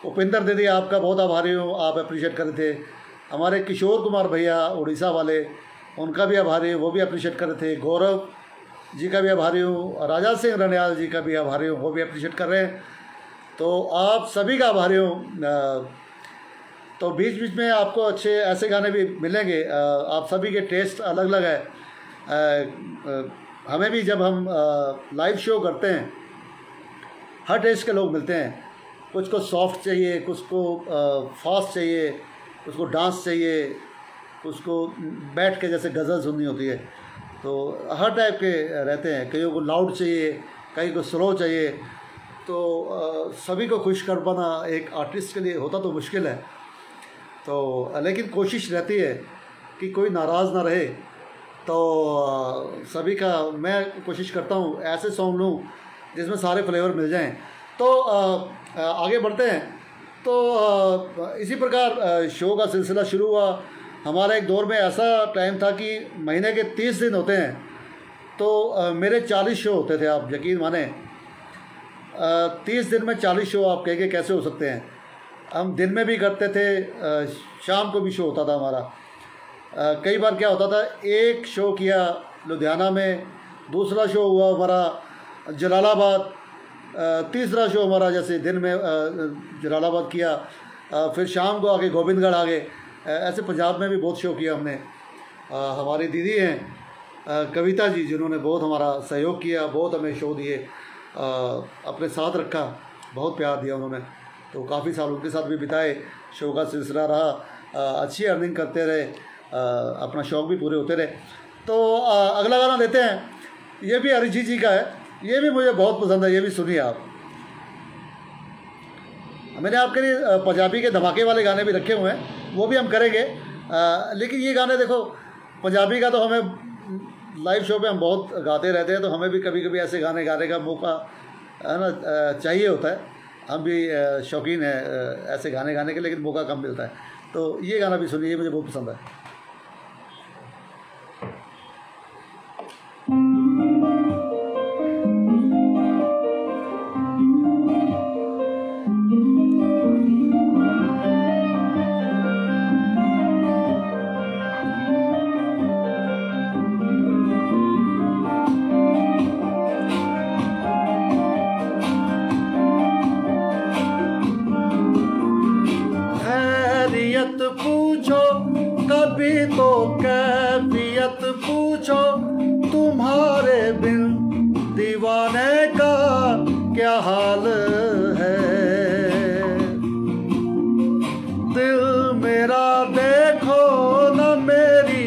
उपिंदर दीदी, आपका बहुत आभारी हूँ, आप अप्रिशिएट कर रहे थे। हमारे किशोर कुमार भैया उड़ीसा वाले, उनका भी आभारी हूँ, वो भी अप्रिशिएट कर रहे थे। गौरव जी का भी आभारी हूँ। राजा सिंह रनियाल जी का भी आभारी हूँ, वो भी अप्रिशिएट कर रहे हैं। तो आप सभी का आभारी हूँ। तो बीच बीच में आपको अच्छे ऐसे गाने भी मिलेंगे। आप सभी के टेस्ट अलग अलग है। हमें भी जब हम लाइव शो करते हैं, हर टेस्ट के लोग मिलते हैं। कुछ को सॉफ्ट चाहिए, कुछ को फास्ट चाहिए, कुछ को डांस चाहिए, कुछ को बैठ के जैसे गज़ल सुननी होती है। तो हर टाइप के रहते हैं। कईयों को लाउड चाहिए, कई को स्लो चाहिए। तो सभी को खुश कर पाना एक आर्टिस्ट के लिए होता तो मुश्किल है। तो लेकिन कोशिश रहती है कि कोई नाराज़ ना रहे। तो सभी का मैं कोशिश करता हूँ ऐसे सॉन्ग लूँ जिसमें सारे फ्लेवर मिल जाएं। तो आगे बढ़ते हैं। तो इसी प्रकार शो का सिलसिला शुरू हुआ। हमारा एक दौर में ऐसा टाइम था कि महीने के 30 दिन होते हैं, तो मेरे 40 शो होते थे। आप यकीन माने, 30 दिन में 40 शो आप कहेंगे कैसे हो सकते हैं। हम दिन में भी करते थे, शाम को भी शो होता था हमारा। कई बार क्या होता था, एक शो किया लुधियाना में, दूसरा शो हुआ हमारा जलालाबाद, तीसरा शो हमारा जैसे दिन में जलालाबाद किया, फिर शाम को आके गोविंदगढ़ आ गए। ऐसे पंजाब में भी बहुत शो किया हमने। हमारी दीदी हैं कविता जी, जिन्होंने बहुत हमारा सहयोग किया, बहुत हमें शो दिए, अपने साथ रखा, बहुत प्यार दिया उन्होंने। तो काफ़ी साल उनके साथ भी बिताए। शो का सिलसिला रहा, अच्छी अर्निंग करते रहे, अपना शौक़ भी पूरे होते रहे। तो अगला गाना लेते हैं। ये भी अरिजीत जी का है, ये भी मुझे बहुत पसंद है, ये भी सुनिए आप। मैंने आपके लिए पंजाबी के धमाके वाले गाने भी रखे हुए हैं, वो भी हम करेंगे। लेकिन ये गाने देखो, पंजाबी का तो हमें लाइव शो पे हम बहुत गाते रहते हैं, तो हमें भी कभी कभी ऐसे गाने गाने का मौका है ना चाहिए होता है। हम भी शौकीन हैं ऐसे गाने गाने के, लेकिन मौका कम मिलता है। तो ये गाना भी सुनिए, मुझे बहुत पसंद है। पूछो कभी तो कैफियत पूछो, तुम्हारे बिन दीवाने का क्या हाल है। दिल मेरा देखो न मेरी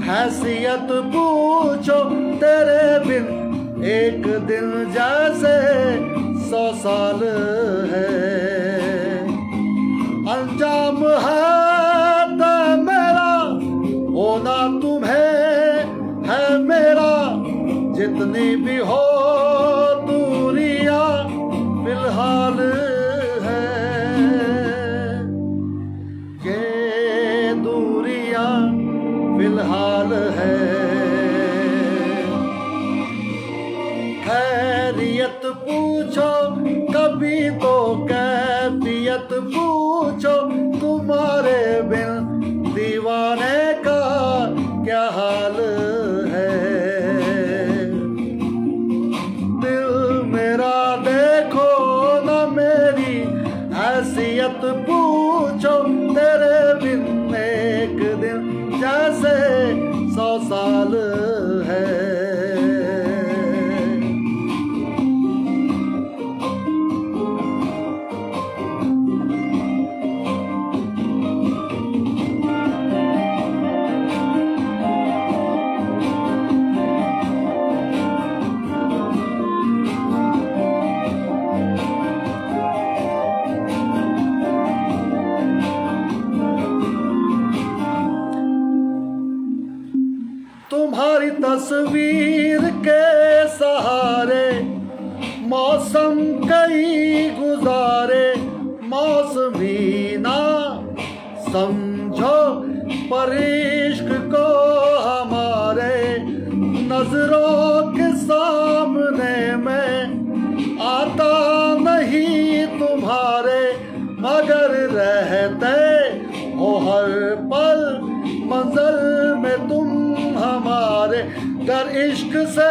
हैसियत पूछो, तेरे बिन एक दिन जैसे 100 साल है। अंजाम है मेरा होना तुम्हें है मेरा, जितनी भी हो दूरियां फिलहाल है। ये दूरियां फिलहाल है। खैरियत पूछो कभी तो कैफियत पूछो, तुम्हारे बिन दीवाने का क्या हाल है। दिल मेरा देखो न मेरी हैसियत पूछो, तेरे बिन एक दिन जैसे 100 साल है। तस्वीर के सहारे मौसम कई गुजारे, मौसमी ना समझो पर इश्क को हमारे, नजरों के सामने में आता नहीं तुम्हारे, मगर रहते हो हर पल मंजर में तुम हमारे। गर इश्क से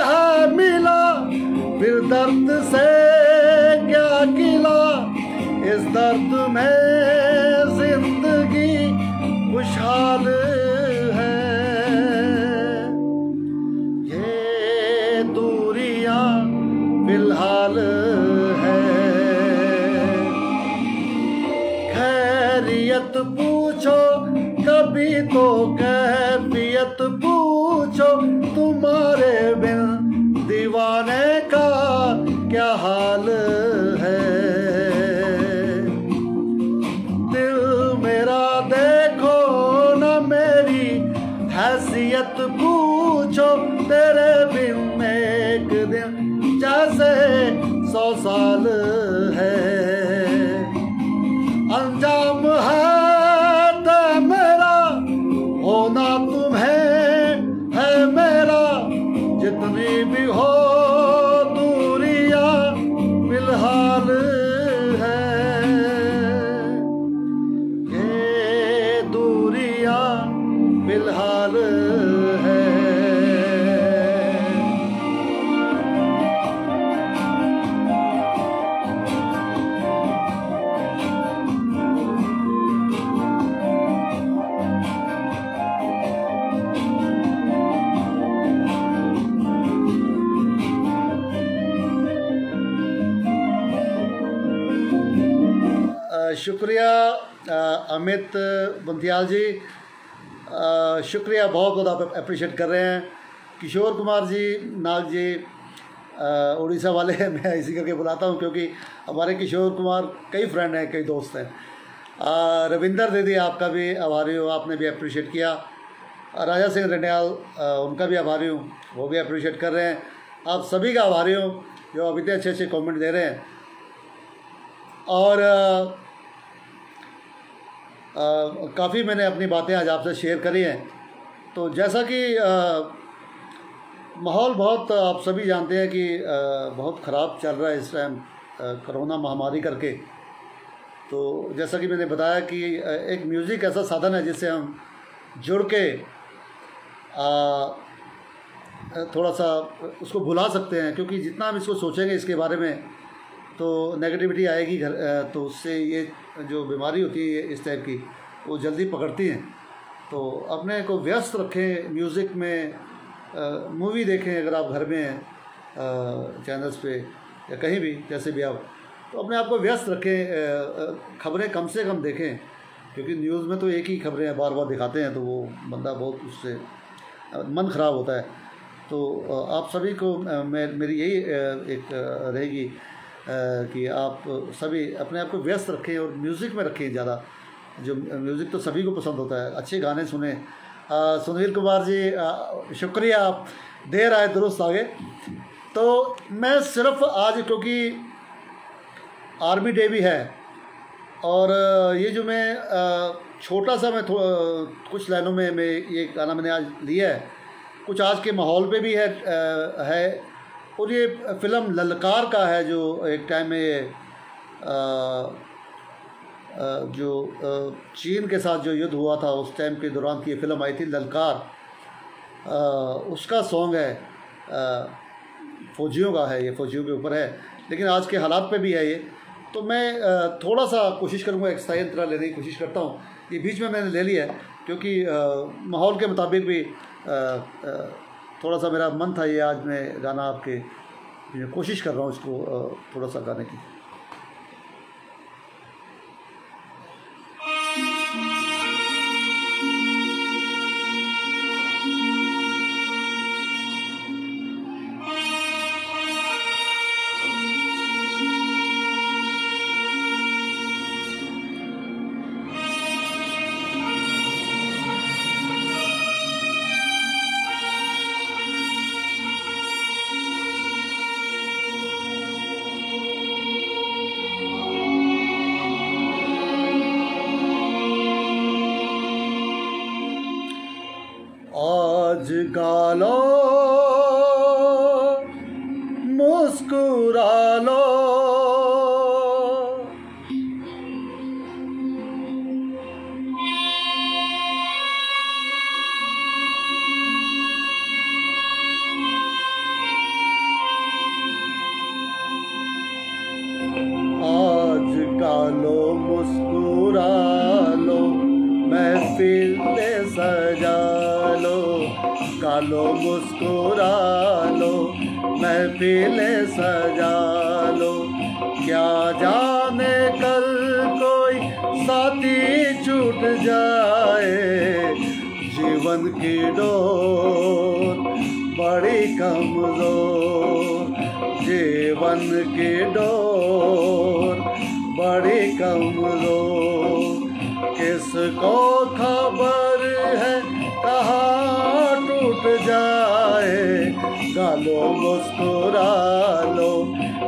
है मिला फिर दर्द से क्या गिला, इस दर्द में जिंदगी खुशहाल है। ये दूरियां फिलहाल है, खैरियत पूछो कभी तो कैफियत पूछो, तुम्हारे बिन दीवाने का क्या हाल है। दिल मेरा देखो न मेरी हैसियत पूछो, तेरे बिन एक दिन जैसे 100 साल है। अंजाम है मेरा होना तुम्हें है मेरा, जितनी भी हो दूरियां फिलहाल है। ये दूरियां फिलहाल है। शुक्रिया अमित बंथियाल जी, शुक्रिया, बहुत बहुत आप अप्रिशिएट कर रहे हैं। किशोर कुमार जी, नाग जी, उड़ीसा वाले मैं इसी करके बुलाता हूँ क्योंकि हमारे किशोर कुमार कई फ्रेंड हैं, कई दोस्त हैं। रविंदर दीदी, आपका भी आभारी हूँ, आपने भी अप्रिशिएट किया। राजा सिंह रंडियाल, उनका भी आभारी हूँ, वो भी अप्रिशिएट कर रहे हैं। आप सभी का आभारी हूँ जो अभी इतने अच्छे अच्छे कमेंट दे रहे हैं। और काफ़ी मैंने अपनी बातें आज आपसे शेयर करी हैं। तो जैसा कि माहौल बहुत, आप सभी जानते हैं कि बहुत ख़राब चल रहा है इस टाइम कोरोना महामारी करके। तो जैसा कि मैंने बताया कि एक म्यूज़िक ऐसा साधन है जिससे हम जुड़ के थोड़ा सा उसको भुला सकते हैं, क्योंकि जितना हम इसको सोचेंगे इसके बारे में तो नेगेटिविटी आएगी घर, तो उससे ये जो बीमारी होती है इस टाइप की वो जल्दी पकड़ती हैं। तो अपने को व्यस्त रखें म्यूज़िक में, मूवी देखें अगर आप घर में हैं चैनल्स पे या कहीं भी, जैसे भी आप, तो अपने आप को व्यस्त रखें। खबरें कम से कम देखें, क्योंकि न्यूज़ में तो एक ही खबरें बार बार दिखाते हैं, तो वो बंदा बहुत उससे मन ख़राब होता है। तो आप सभी को मेरी यही एक रहेगी कि आप सभी अपने आप को व्यस्त रखें और म्यूज़िक में रखें ज़्यादा। जो म्यूज़िक तो सभी को पसंद होता है, अच्छे गाने सुने। सुनील कुमार जी, शुक्रिया, आप देर आए दुरुस्त आगे। तो मैं सिर्फ आज, क्योंकि आर्मी डे भी है, और ये जो मैं छोटा सा मैं कुछ लाइनों में मैं ये गाना मैंने आज लिया है, कुछ आज के माहौल पे भी है। और ये फ़िल्म ललकार का है, जो एक टाइम में जो चीन के साथ जो युद्ध हुआ था उस टाइम के दौरान की ये फ़िल्म आई थी ललकार। उसका सॉन्ग है, फ़ौजियों का है, ये फ़ौजियों के ऊपर है, लेकिन आज के हालात पे भी है ये। तो मैं थोड़ा सा कोशिश करूँगा, एक स्थायी अंतरा लेने की कोशिश करता हूँ। ये बीच में मैंने ले लिया है क्योंकि माहौल के मुताबिक भी थोड़ा सा मेरा मन था ये आज मैं गाना आपके कोशिश कर रहा हूँ इसको थोड़ा सा गाने की। लो मुस्कुरा लो, आज गालो मुस्कुरा लो, महफिल सजा लो, गालो मुस्कुरा लो, महफिल सजा लो। क्या जाने कल कोई साथी छूट जाए, जीवन की डोर बड़ी कमजोर, जीवन की डोर बड़ी कमजोर। किसको खबर है कहाँ टूट जाए, गालो मुस्कुरा लो,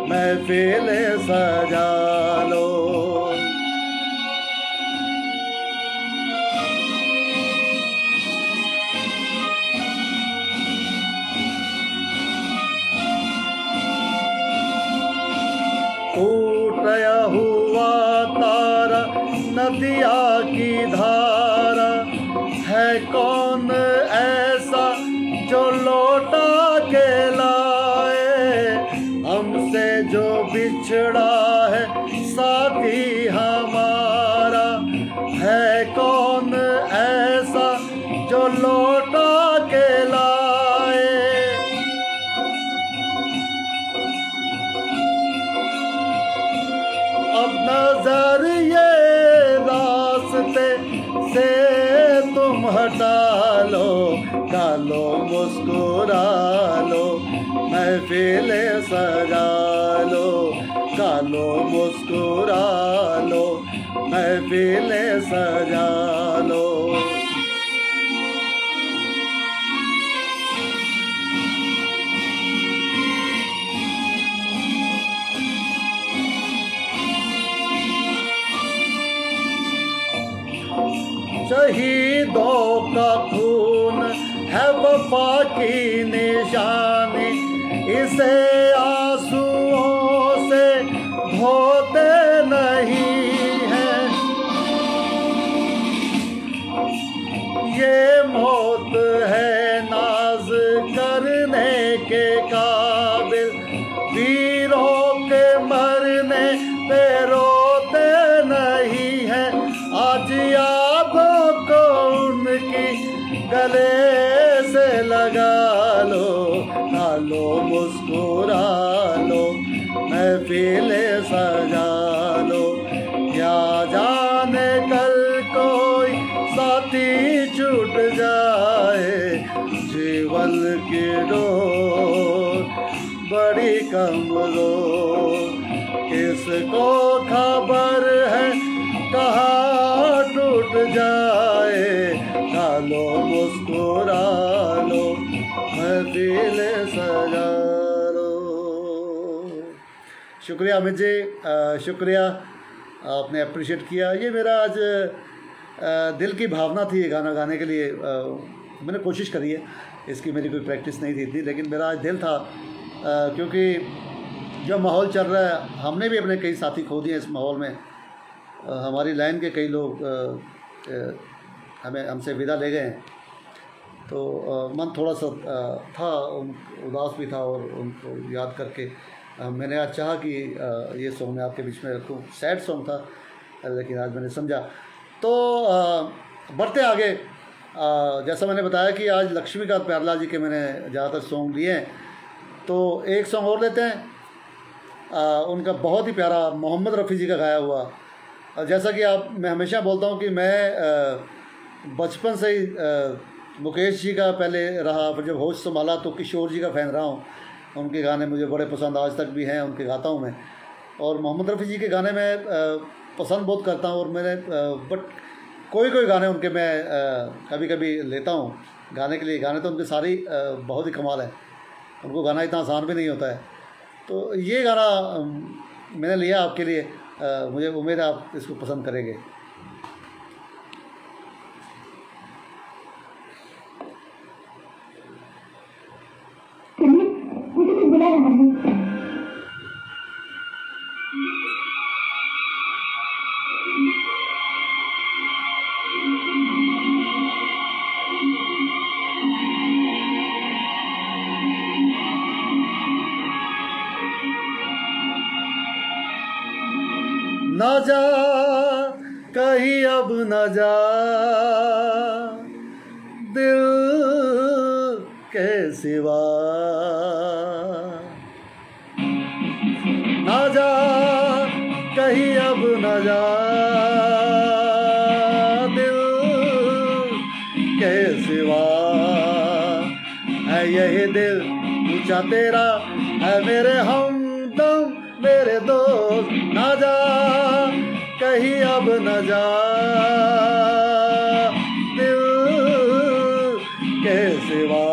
महफिल सजा लो। टूटा हुआ तारा नदिया की धारा, है कौन ऐसा जो लौटा के लाए, हमसे जो बिछड़ा है साथी हमारा, है कौन ऐसा जो लौटा के लाए। अब नजर ये रास्ते से तुम हटा लो, गालो मुस्कुरा लो, महफिल सजा लो, गालो मुस्कुरा लो, महफिल सजा लो। शहीदों का खून है वफा की निशानी, इसे आंसुओं से धोते नहीं हैं। ये मौत है नाज करने के काबिल, वीरों के मरने पे रोते नहीं हैं। आज यादों को उनकी गले से लगा लो, गालो मुस्कुरा लो, महफिल सजा लो। क्या जाने कल कोई साथी छूट जाए, जीवन की डोर बड़ी कमजोर। किसको खबर है कहाँ टूट जाए, गालो मुस्कुरा लो, महफिल सजा लो। शुक्रिया अमित जी, शुक्रिया, आपने अप्रिशिएट किया। ये मेरा आज दिल की भावना थी ये गाना गाने के लिए। मैंने कोशिश करी है, इसकी मेरी कोई प्रैक्टिस नहीं थी इतनी, लेकिन मेरा आज दिल था, क्योंकि जो माहौल चल रहा है, हमने भी अपने कई साथी खो दिए इस माहौल में। हमारी लाइन के कई लोग हमसे विदा ले गए हैं, तो मन थोड़ा सा था, उदास भी था, और उनको याद करके मैंने आज चाहा कि ये सॉन्ग मैं आपके बीच में रखूं। सैड सॉन्ग था, लेकिन आज मैंने समझा। तो बढ़ते आगे, जैसा मैंने बताया कि आज लक्ष्मीकांत प्यारेलाल जी के मैंने ज़्यादातर सॉन्ग लिए हैं, तो एक सॉन्ग और लेते हैं। उनका बहुत ही प्यारा मोहम्मद रफ़ी जी का गाया हुआ। जैसा कि मैं हमेशा बोलता हूँ कि मैं बचपन से ही मुकेश जी का पहले रहा, फिर जब होश संभाला तो किशोर जी का फ़ैन रहा हूँ। उनके गाने मुझे बड़े पसंद आज तक भी हैं, उनके गाता हूँ मैं। और मोहम्मद रफ़ी जी के गाने मैं पसंद बहुत करता हूँ, और मैंने बट कोई गाने उनके मैं कभी कभी लेता हूँ गाने के लिए। गाने तो उनके सारे बहुत ही कमाल है, उनको गाना इतना आसान भी नहीं होता है। तो ये गाना मैंने लिया आपके लिए, मुझे उम्मीद है आप इसको पसंद करेंगे। न जा कहीं अब न जा दिल के सिवा, न जा कहीं अब न जा दिल के सिवा। है यही दिल पूछा तेरा, है मेरे हमदम मेरे दोस्त। न जा कहीं अब न जा दिल के सिवा।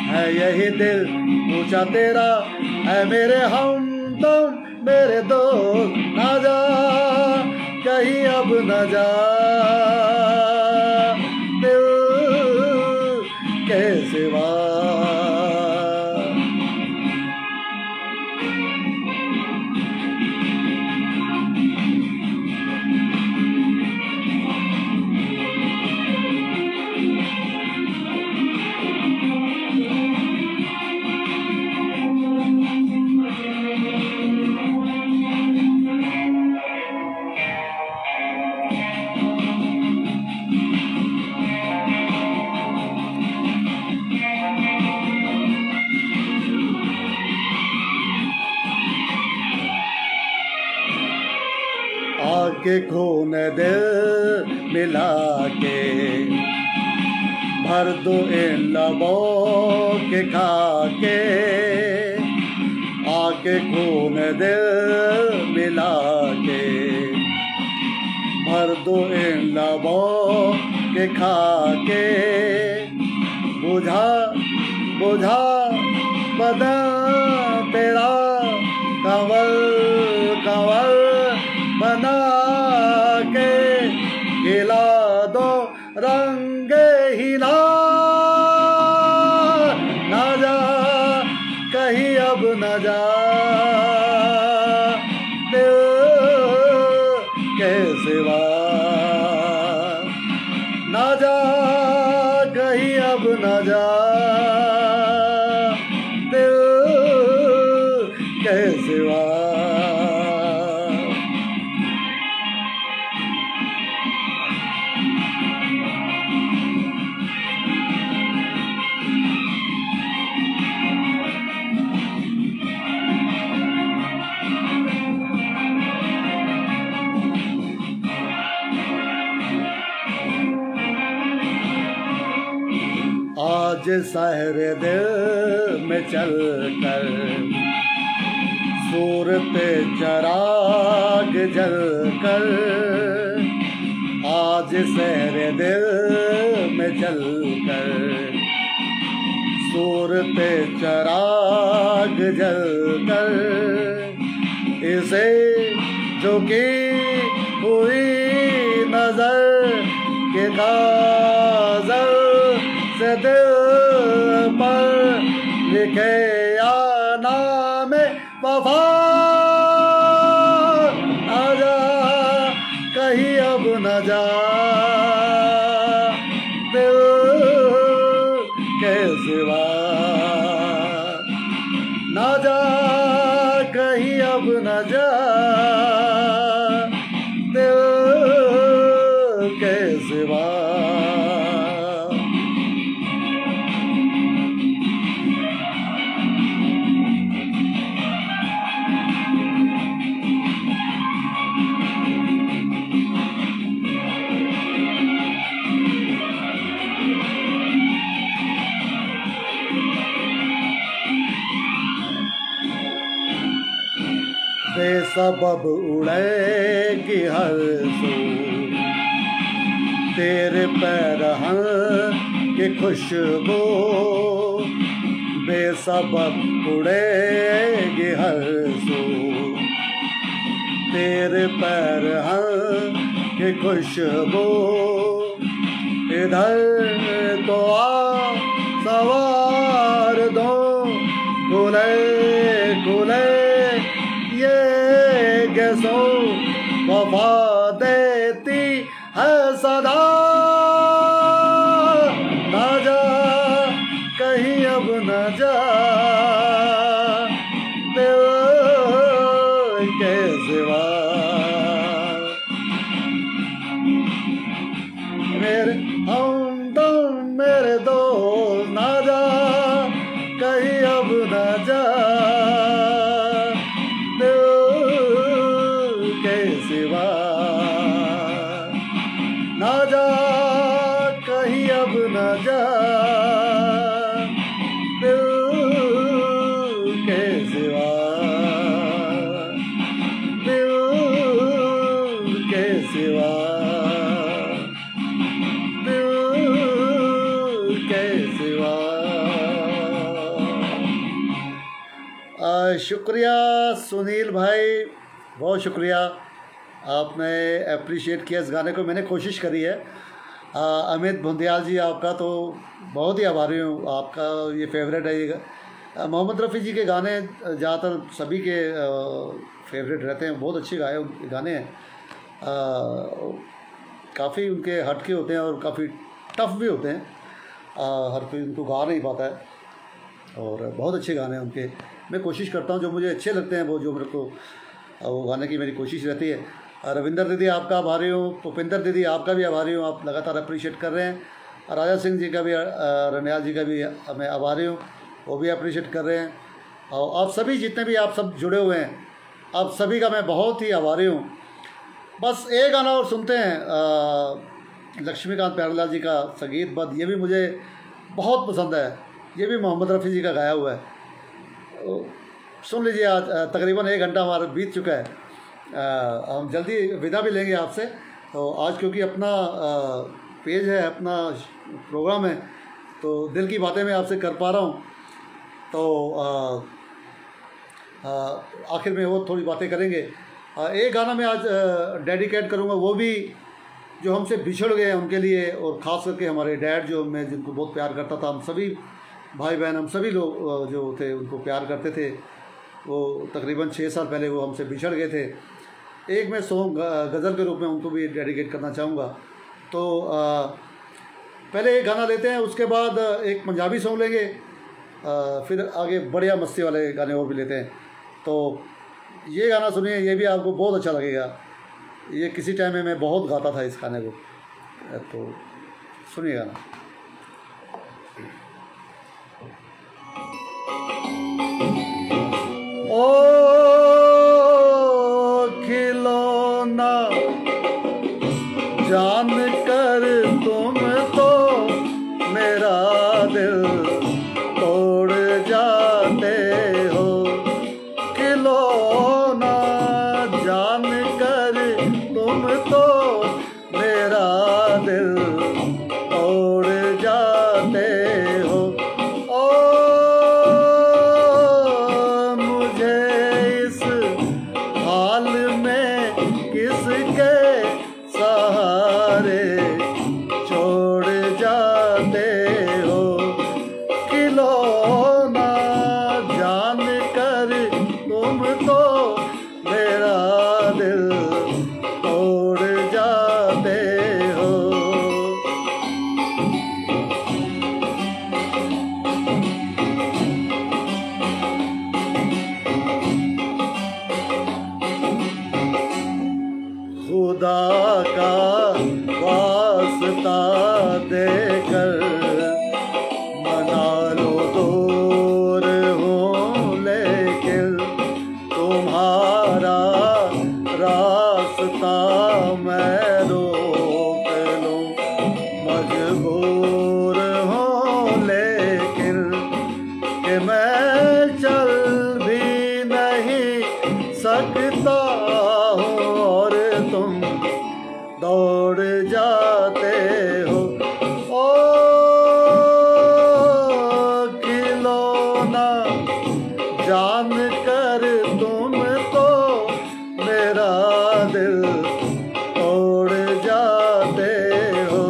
है यही दिल पूछा तेरा, है मेरे हमदम मेरे दोस्त। न जा कहीं अब न जा दिल के सिवा। आके खून दिल मिला के भर दो इन लबों के खाके। आके खून दिल मिला के भर दो इन लबों के खाके। बुझा बुझा बदन तेरा कंवल कंवल बना के। खिला दो रंग हिला, न जा कहीं अब न जा दिल के सिवा। न जा कहीं अब न जा दिल के सिवा। आज शहर दिल में चल कर सूरत चराग जल कर। आज शहर दिल में चल कर सूरत चराग जल कर। इसे झुकी हुई नजर के काजल से दिल पर लिखे या नाम वफा। न जा कहीं अब न जा दिल के सिवा। न जा कहीं अब न जा दिल के सिवा। बेसबब उड़ेगी हर सू तेरे पैरहन की खुशबू। बेसबब उड़ेगी हर सू तेरे पैरहन की खुशबू। इधर तो आ सवार दो खुले खुले ये गैसों वफा देती है सदा, ना जा कहीं अब न जा दिल के सिवा। मेरे हमदम मेरे दोस्त ना जा कहीं अब न जा दिल के सिवा, ना जा कहीं अब न जा दिल के सिवा, दिल के सिवा, दिल के सिवा। शुक्रिया सुनील भाई, बहुत शुक्रिया, आपने अप्रिशिएट किया इस गाने को। मैंने कोशिश करी है। अमित भुंदियाल जी, आपका तो बहुत ही आभारी हूँ, आपका ये फेवरेट है ये। मोहम्मद रफ़ी जी के गाने ज़्यादातर सभी के फेवरेट रहते हैं, बहुत अच्छे गाने हैं, काफ़ी उनके हटके होते हैं और काफ़ी टफ भी होते हैं, हर कोई उनको गा नहीं पाता है और बहुत अच्छे गाने हैं उनके। मैं कोशिश करता हूँ जो मुझे अच्छे लगते हैं वो जो मेरे को वो गाने की मेरी कोशिश रहती है। रविंदर दीदी आपका आभारी हूँ, भूपिंदर दीदी आपका भी आभारी हूँ, आप लगातार अप्रिशिएट कर रहे हैं। राजा सिंह जी का भी, रनियाल जी का भी मैं आभारी हूँ, वो भी अप्रिशिएट कर रहे हैं। और आप सभी जितने भी आप सब जुड़े हुए हैं, आप सभी का मैं बहुत ही आभारी हूँ। बस एक गाना और सुनते हैं, लक्ष्मीकांत प्यारेलाल जी का संगीतबद्ध, ये भी मुझे बहुत पसंद है, ये भी मोहम्मद रफ़ी जी का गाया हुआ है। सुन लीजिए। आज तकरीबन 1 घंटा हमारा बीत चुका है, हम जल्दी विदा भी लेंगे आपसे। तो आज क्योंकि अपना पेज है, अपना प्रोग्राम है, तो दिल की बातें मैं आपसे कर पा रहा हूँ, तो आखिर में वो थोड़ी बातें करेंगे। एक गाना मैं आज डेडिकेट करूँगा, वो भी जो हमसे बिछड़ गए हैं उनके लिए, और ख़ास करके हमारे डैड जो मैं जिनको बहुत प्यार करता था, हम सभी भाई बहन, हम सभी लोग जो थे उनको प्यार करते थे, वो तकरीबन 6 साल पहले वो हमसे बिछड़ गए थे। एक मैं सॉन्ग गज़ल के रूप में उनको भी डेडिकेट करना चाहूँगा। तो पहले एक गाना लेते हैं, उसके बाद एक पंजाबी सॉन्ग लेंगे, फिर आगे बढ़िया मस्ती वाले गाने और भी लेते हैं। तो ये गाना सुनिए, ये भी आपको बहुत अच्छा लगेगा। ये किसी टाइम में मैं बहुत गाता था इस गाने को, तो सुनिए गाना। ओ खिलौना जान कर तुम तो मेरा दिल तोड़ जाते हो, खिलौना जान कर तुम तो मेरा दिल तोड़ जाते हो। खुदा का वास्ता देकर मना लो दूर हूँ, लेकिन तुम्हारा रास्ता मैं रोक लूँ, मजबूर हूँ लेकिन कि मैं चल भी नहीं सकता हूँ और तुम दौड़ जाते हो। ओ खिलौना जान कर तुम तो मेरा दिल तोड़ जाते हो।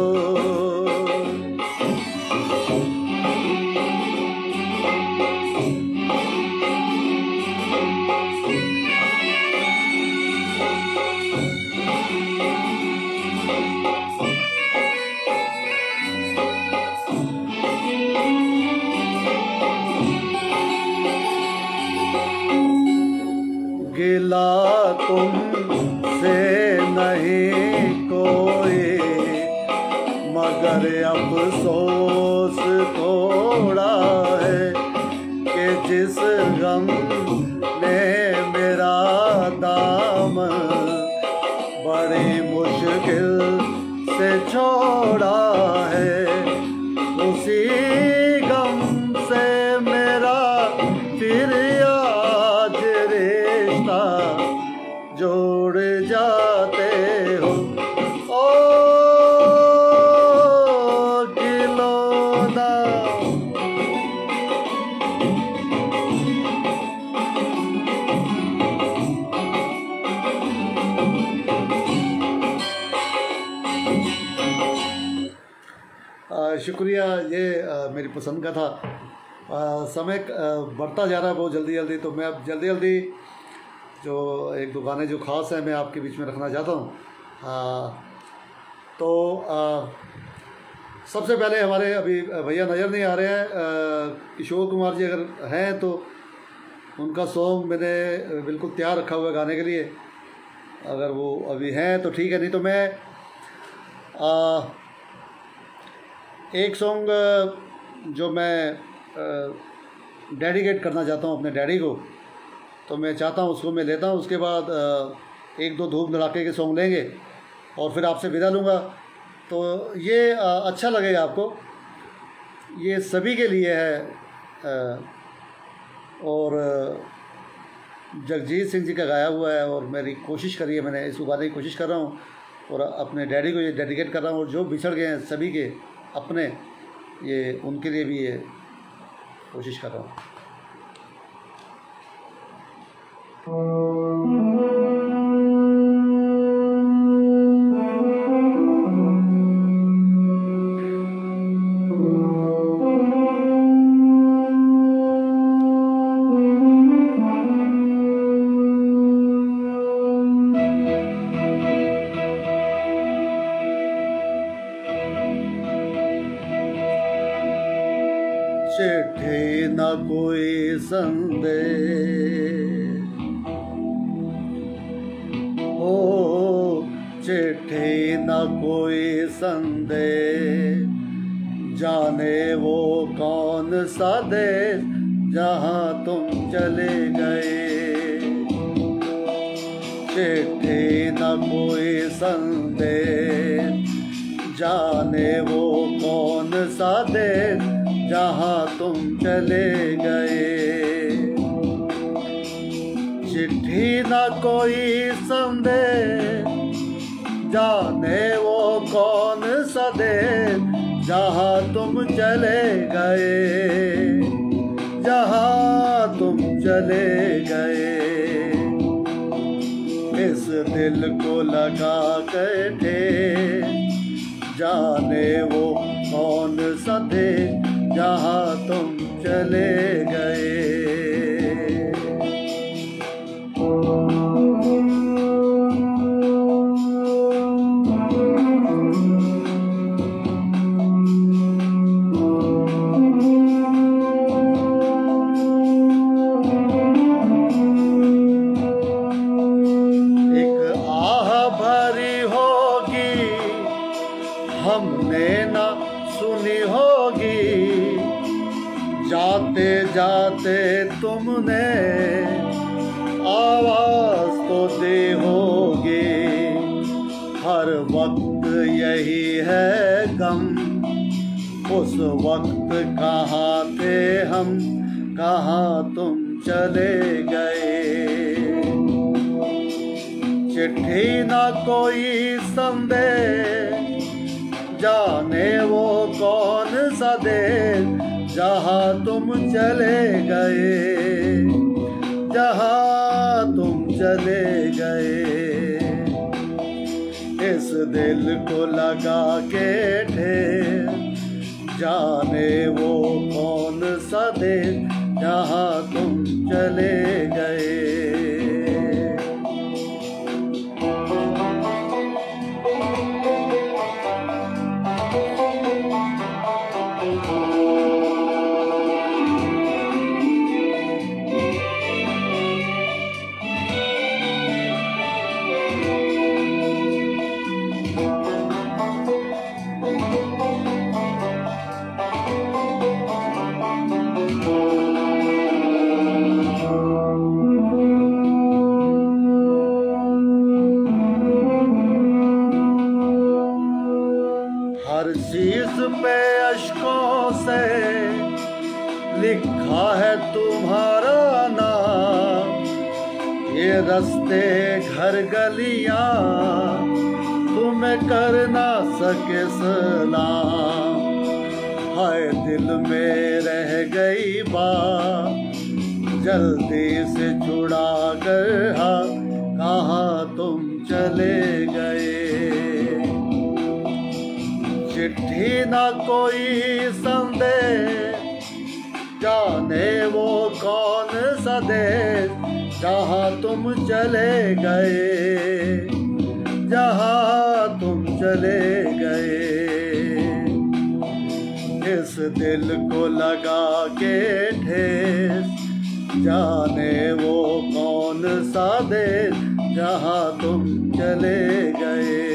गिला तुमसे नहीं कोई, मगर अफसोस थोड़ा है कि जिस गम ने मेरा दामन बड़ी मुश्किल से छोड़ा है, उसी गम से मेरा फिर आज रिश्ता जोड़ जाते हो। ओ खिलौना शुक्रिया। ये मेरी पसंद का था। समय बढ़ता जा रहा है बहुत जल्दी जल्दी, तो मैं अब जल्दी जल्दी जो एक दो गाने जो ख़ास हैं मैं आपके बीच में रखना चाहता हूँ। तो सबसे पहले हमारे अभी भैया नज़र नहीं आ रहे हैं, किशोर कुमार जी अगर हैं तो उनका सॉन्ग मैंने बिल्कुल तैयार रखा हुआ है गाने के लिए, अगर वो अभी हैं तो ठीक है, नहीं तो मैं एक सॉन्ग जो मैं डेडिकेट करना चाहता हूँ अपने डैडी को, तो मैं चाहता हूँ उसको मैं लेता हूँ। उसके बाद एक दो धूम धड़ाके के सॉन्ग लेंगे और फिर आपसे विदा लूँगा। तो ये अच्छा लगेगा आपको, ये सभी के लिए है। और जगजीत सिंह जी का गाया हुआ है और मेरी कोशिश करी है, मैंने इसको गाने की कोशिश कर रहा हूँ और अपने डैडी को ये डेडिकेट कर रहा हूँ। और जो बिछड़ गए हैं सभी के अपने, ये उनके लिए भी ये कोशिश कर रहा हूँ। चिट्ठी न कोई संदेश हो, चिट्ठी न कोई संदेश, जाने वो कौन सा देश जहाँ तुम चले गए। चिट्ठी न कोई संदेश, जाने वो कौन सा देश जहाँ तुम चले गए। चिट्ठी न कोई संदेश, जाने वो कौन सा देश जहाँ तुम चले गए, जहाँ तुम चले गए। इस दिल को लगा कर ठेस, जाने वो कौन सा देश जहाँ तुम चले गए। एक आह भरी होगी हमने ना सुनी होगी, जाते जाते तुमने आवाज़ तो दी होगी। हर वक्त यही है गम, उस वक्त कहाँ थे हम, कहाँ तुम चले गए। चिट्ठी ना कोई संदेश, जाने वो कौन सा देश जहाँ तुम चले गए, जहाँ तुम चले गए। इस दिल को लगा के ठेस, जाने वो कौन सा देश जहाँ तुम चले गए। लिखा है तुम्हारा नाम, ये रास्ते घर गलियां तुम्हें कर ना सके सलाम। हाय दिल में रह गई बात, जल्दी से छुड़ा कर हाथ, कहाँ तुम चले गए। चिट्ठी ना कोई संदेश, जाने वो कौन सा देश, जहाँ तुम चले गए, जहाँ तुम चले गए। इस दिल को लगा के ठेस, जाने वो कौन सा देश, जहाँ तुम चले गए।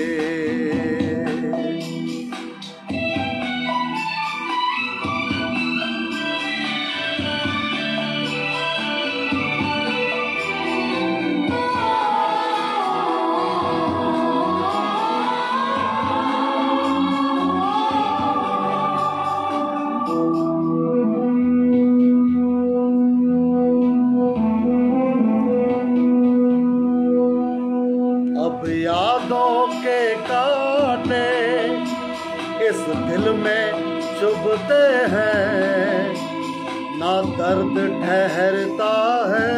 यादों के कांटे इस दिल में चुभते हैं, ना दर्द ठहरता है,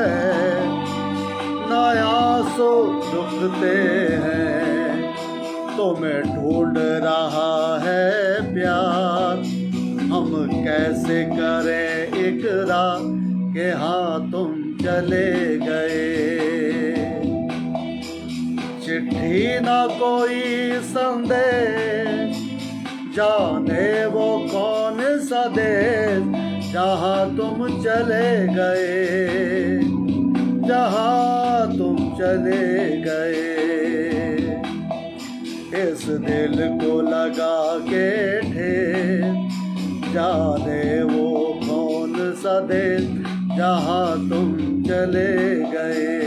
ना आंसू रुकते हैं। तुम्हें ढूंढ रहा है प्यार, हम कैसे करें इकरार कि हाँ तुम चले गए। चिट्ठी ना कोई संदेश, जाने वो कौन सा देश, जहाँ तुम चले गए, जहाँ तुम चले गए। इस दिल को लगा के ठेस, जाने वो कौन सा देश, जहाँ तुम चले गए।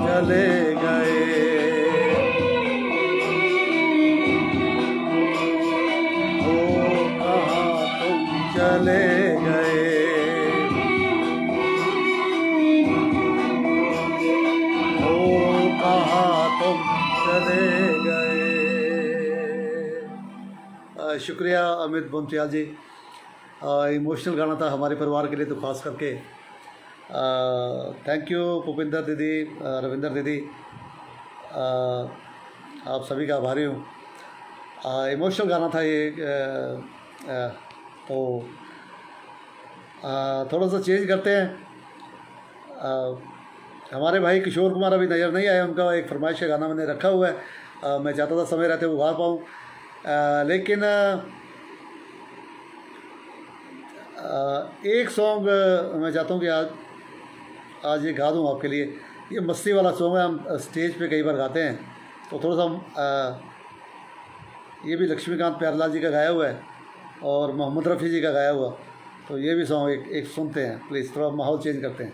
चले गए, ओ कहाँ तुम चले गए, ओ कहाँ तुम चले गए। शुक्रिया अमित बोमटियाल जी। इमोशनल गाना था हमारे परिवार के लिए तो खास करके। थैंक यू भूपिंदर दीदी, रविंदर दीदी, आप सभी का आभारी हूँ। इमोशनल गाना था ये, तो थोड़ा सा चेंज करते हैं। हमारे भाई किशोर कुमार अभी नज़र नहीं आए, उनका एक फरमाइश का गाना मैंने रखा हुआ है। मैं चाहता था समय रहते वो गा पाऊँ, लेकिन एक सॉन्ग मैं चाहता हूँ कि आज ये गा दूँ आपके लिए। ये मस्ती वाला सॉन्ग है, हम स्टेज पे कई बार गाते हैं, तो थोड़ा सा ये भी लक्ष्मीकांत प्यारलाल जी का गाया हुआ है और मोहम्मद रफ़ी जी का गाया हुआ, तो ये भी सॉन्ग एक सुनते हैं प्लीज़। थोड़ा माहौल चेंज करते हैं।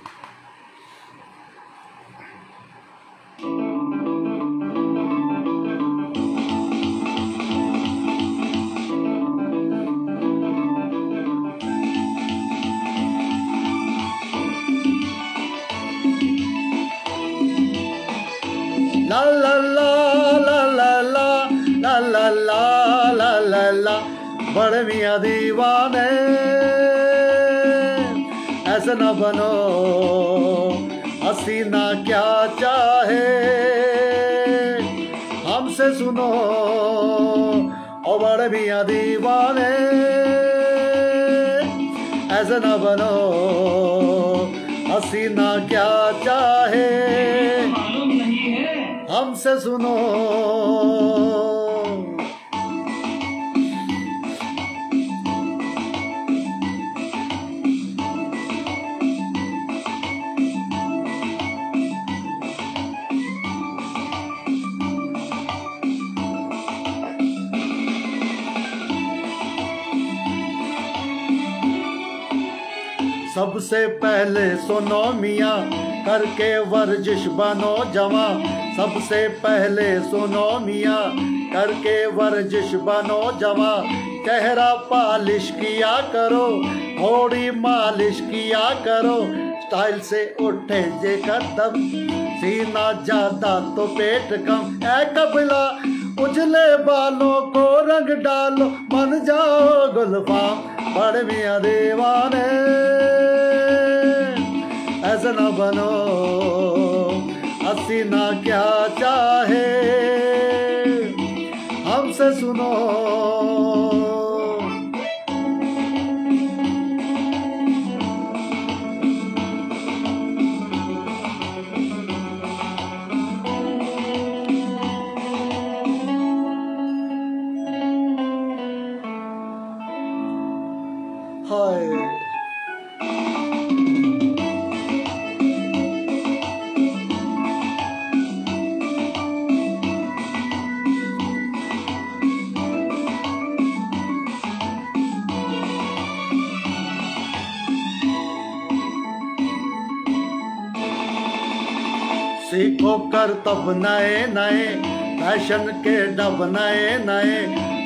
ला ला ला ला ला ला ला ला ला ला ला ला, बड़े मियाँ दीवाने ऐसे न बनो, हसीना क्या चाहे हमसे सुनो, ओ बड़े मियाँ दीवाने ऐसे न बनो, हसीना क्या चाहे हमसे सुनो। सबसे पहले सुनो मियाँ करके वर्जिश बनो जवां। सबसे पहले सुनो मियाँ करके वर्जिश बनो जवां। चेहरा पालिश किया करो, थोड़ी मालिश किया करो। स्टाइल से उठे जे कदम, सीना ज्यादा तो पेट कम। ऐ कबला उजले बालों को रंग डालो, बन जाओ गुलफाम बड़े मियाँ दीवाने। ऐसा न बनो हसीना क्या चाहे, हमसे सुनो। हाय सीखो कर तब नए नए फैशन के डब नए नए।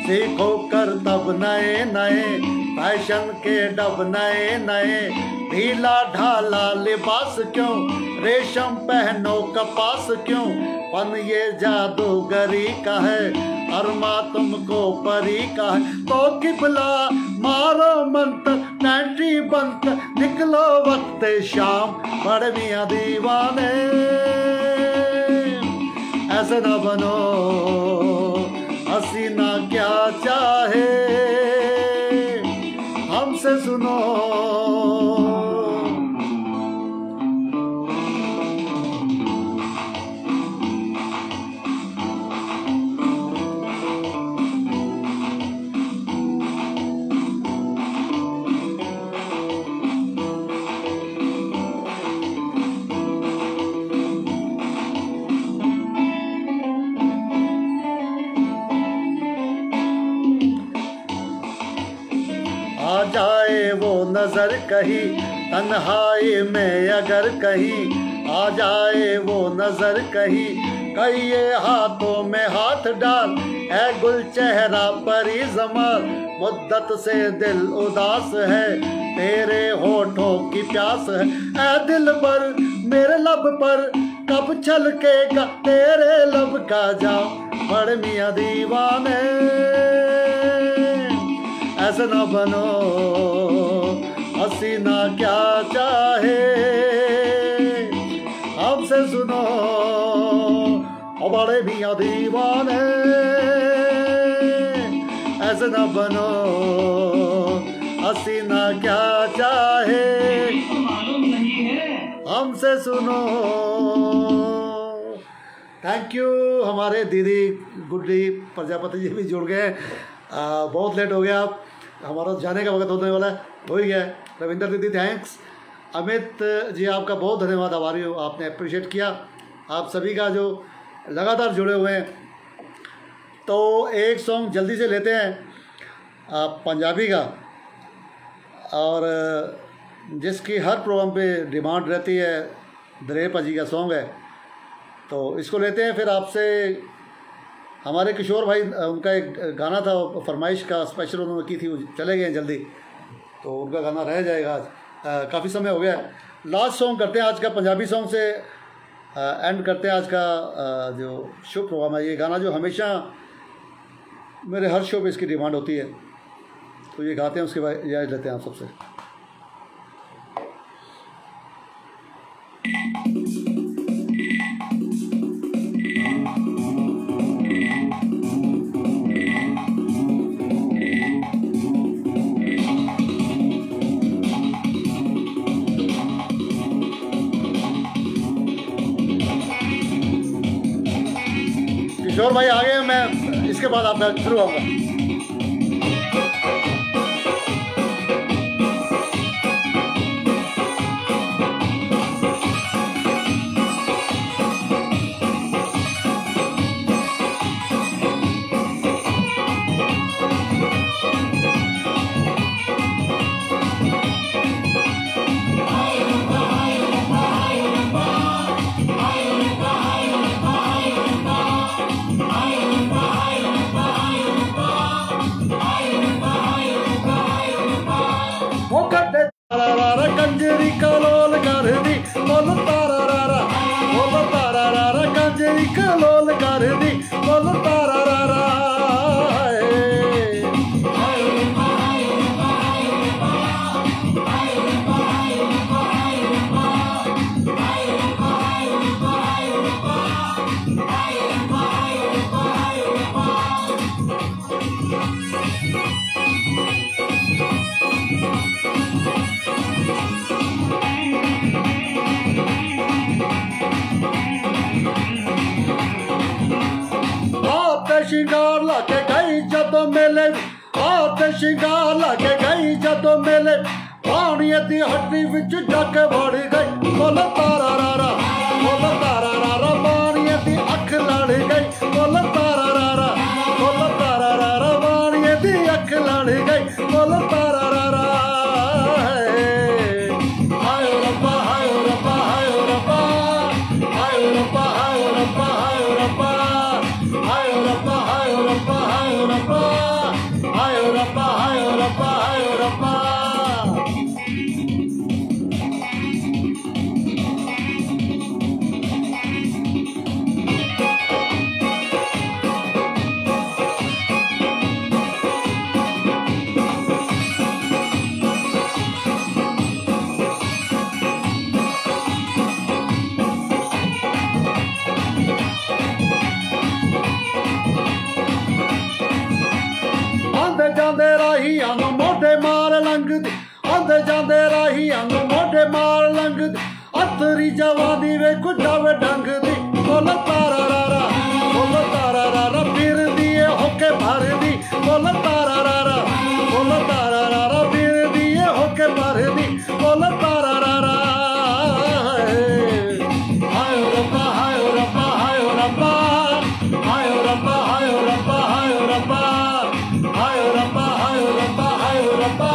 सीखो कर तब नए नए फैशन के डब नए नए। ढीला ढाला लिबास क्यों, रेशम पहनो कपास क्यों। फन ये जादूगरी का है, अरमा तुमको परी का है। तो किबला मारो मंत्र पैंटी बंद, निकलो वक्त शाम बड़े मियाँ दीवाने। ऐसे न बनो हसीना क्या चाहे, हमसे सुनो। आ जाए वो नजर कहीं तन्हाई में अगर कहीं। आ जाए वो नजर कहीं कहिए हाथों में हाथ डाल। है गुल चेहरा परी जमाल, मुद्दत से दिल उदास है, तेरे होठों की प्यास है। ऐ दिल पर मेरे लब पर कब छलकेगा तेरे लब का जाम बड़े मियाँ दीवाने। ऐसे न बनो हसीना क्या चाहे, हमसे सुनो ओ बड़े मियाँ दीवाने। ऐसे न बनो हसीना क्या चाहे, मालूम नहीं है, हमसे सुनो। Thank you. हमारे दीदी गुड्डी प्रजापति जी भी जुड़ गए। बहुत लेट हो गया, हमारा जाने का वक्त होने वाला है, हो ही गया। रविंदर दीदी थैंक्स। अमित जी आपका बहुत धन्यवाद, आभारी हूँ, आपने अप्रिशिएट किया। आप सभी का जो लगातार जुड़े हुए हैं। तो एक सॉन्ग जल्दी से लेते हैं पंजाबी का, और जिसकी हर प्रोग्राम पे डिमांड रहती है, दरेपा जी का सॉन्ग है, तो इसको लेते हैं। फिर आपसे हमारे किशोर भाई, उनका एक गाना था फरमाइश का, स्पेशल उन्होंने की थी, वो चले गए जल्दी, तो उनका गाना रह जाएगा आज। काफ़ी समय हो गया। लास्ट सॉन्ग करते हैं आज का, पंजाबी सॉन्ग से एंड करते हैं आज का जो शो प्रोग्राम है। ये गाना जो हमेशा मेरे हर शो पे इसकी डिमांड होती है, तो ये गाते हैं, उसके बाद इजाज़त लेते हैं आप सबसे। किशोर भाई आ गए, मैं इसके बाद आपका शुरू होगा। तारा कंजरी कलोल कर दी बोल तारा रारा बोल तारा रारा कंजरी कलोल कर दी बोल तारा रारा शिंगार लाके गई जदों मेले हाथ शिंगार लाके गई जदों मेले पानी दी हड्डी विच जग वड़ गई बोल तारा रारा बोल तारा रारा पानी दी अख लड़ गई बोल तारा रारा बोल तारा रारा पानी दी अख लड़ गई बोल तारा रारा हाय रब्बा हाय रब्बा हाय रब्बा हाय रब्बा हाय रब्बा हाय रब्बा हाय रब्बा हाय रब्बा हाय रब्बा हाय रब्बा हाय रब्बा हाय रब्बा जांदे राहियां नूं मोढे मार लंघदी आंदे जांदे राहियां नूं मोढे मार लंघदी अथरी जवानी वे कुजावे ढंगदी बोल तारा रारा बोल तारा रारा फिरदी ए होके भरदी बोल तारा रारा बोल तारा रारा फिरदी ए होके भरदी बोल तारा रारा हाय रब्बा हाय रब्बा हाय रब्बा हाय रब्बा हाय रब्बा हाय रब्बा हाय रब्बा हाय रब्बा हाय रब्बा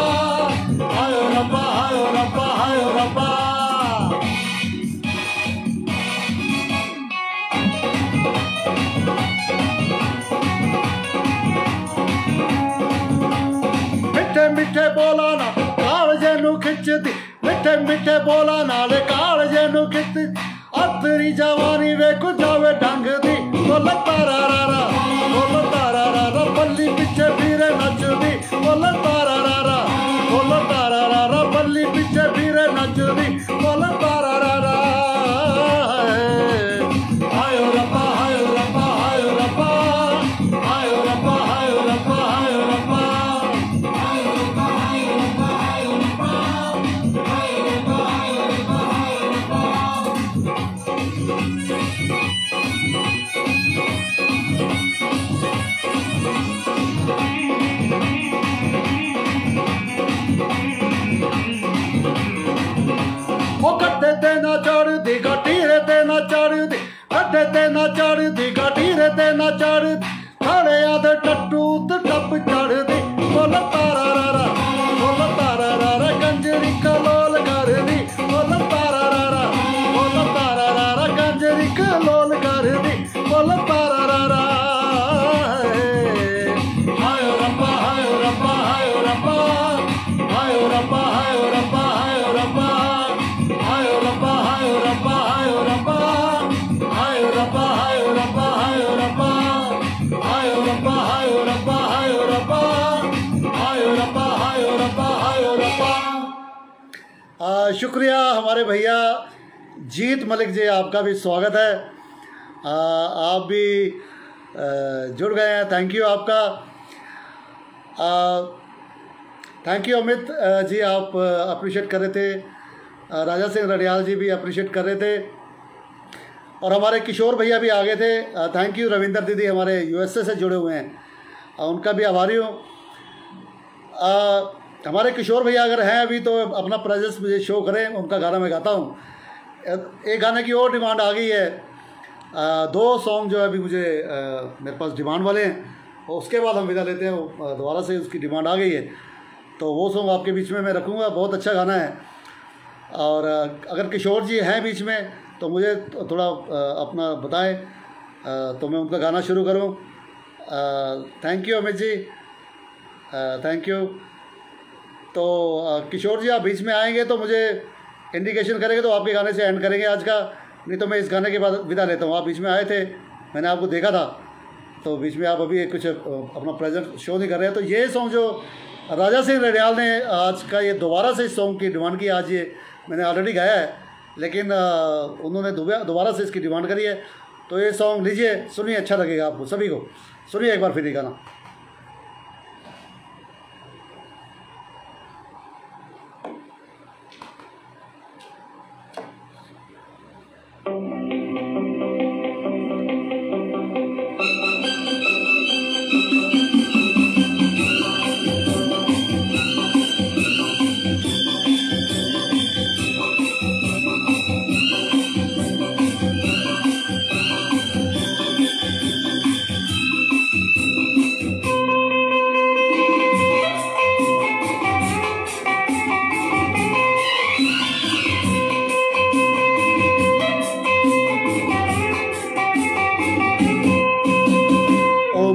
हाय रब्बा हाय रब्बा हाय रब्बा मिठे मिठे बोला ना कालजे नूं खिचदी मिठे मिठे बोला नाले कालजे नूं खिचदी अतरी जवानी वे कुजावे ढंगदी बोल तारा रारा बोल तारा रारा बल्ली पिछे फिरे नचदी बोल तारा रारा बोल तारा रारा बल्ली पिछे फिरे नचदी बोल तारा रारा हाय रब्बा हाय रब्बा हाय रब्बा हाय रब्बा हाय रब्बा हाय रब्बा हाय रब्बा हाय रब्बा हाय रब्बा हाय रब्बा हाय रब्बा हाय रब्बा गड्ढे ते ना चढ़दी गटीरे ते ना चढ़दी गड्ढे ते ना चढ़दी गटीरे ते ना चढ़दी खड़े आदे टट्टू ते टप चढ़दी बोल तारा रारा बोल तारा रारा कंजरी कलोल करदी बोल तारा रारा बोल तारा रारा कंजरी कलोल करदी बोल तारा रारा हाय रब्बा हाय रब्बा हाय रब्बा हाय रब्बा हाय रब्बा हाय रब्बा हाय रब्बा हाय रब्बा हाय रब्बा हाय रब्बा हाय रब्बा हाय रब्बा हाय रब्बा हाय रब्बा हाय रब्बा हाय रब्बा हाय रब्बा हाय रब्बा। शुक्रिया हमारे भैया जीत मलिक जी, आपका भी स्वागत है। आप भी जुड़ गए हैं, थैंक यू आपका। थैंक यू अमित जी, आप अप्रिशिएट कर रहे थे। राजा सिंह रडियाल जी भी अप्रिशिएट कर रहे थे और हमारे किशोर भैया भी आगे थे। थैंक यू रविंदर दीदी, हमारे यूएसए से जुड़े हुए हैं, उनका भी आभारी हूँ। हमारे किशोर भैया अगर हैं अभी तो अपना प्रेजेंस मुझे शो करें, उनका गाना मैं गाता हूँ। एक गाने की और डिमांड आ गई है, 2 सॉन्ग जो है अभी मुझे मेरे पास डिमांड वाले हैं, और उसके बाद हम विदा लेते हैं। वो दोबारा से उसकी डिमांड आ गई है तो वो सॉन्ग आपके बीच में मैं रखूँगा। बहुत अच्छा गाना है, और अगर किशोर जी हैं बीच में तो मुझे थोड़ा अपना बताएं तो मैं उनका गाना शुरू करूं। Thank you Amit ji, thank you. तो किशोर जी आप बीच में आएंगे तो मुझे इंडिकेशन करेंगे तो आपके गाने से एंड करेंगे आज का, नहीं तो मैं इस गाने के बाद विदा लेता हूँ। आप बीच में आए थे, मैंने आपको देखा था, तो बीच में आप अभी कुछ अपना प्रेजेंट शो नहीं कर रहे हैं। तो ये सॉन्ग जो राजा सिंह रडियाल ने आज का ये दोबारा से इस सॉन्ग की डिमांड की, आज ये मैंने ऑलरेडी गाया है लेकिन उन्होंने दोबारा से इसकी डिमांड करी है। तो ये सॉन्ग लीजिए, सुनिए, अच्छा लगेगा आपको सभी को। सुनिए एक बार फिर ये गाना।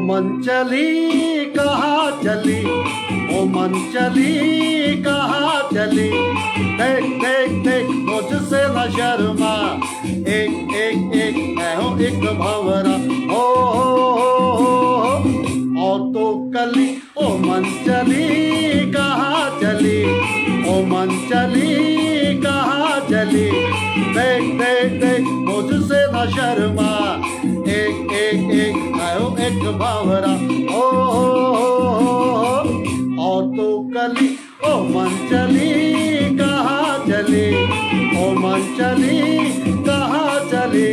मन चली कहाँ चली, ओ मन चली कहाँ चली, देख देख देख मुझसे न शर्मा, एक एक एक मैं हूँ एक भंवरा, ओ तो कली, ओ मन चली कहाँ चली, ओ मन चली कहाँ चली, देख देख देख मुझसे न शर्मा, एक एक एक मैं हूँ एक भंवरा, ओ तो कली, ओ मन चली कहाँ चली, ओ मन चली कहाँ चली।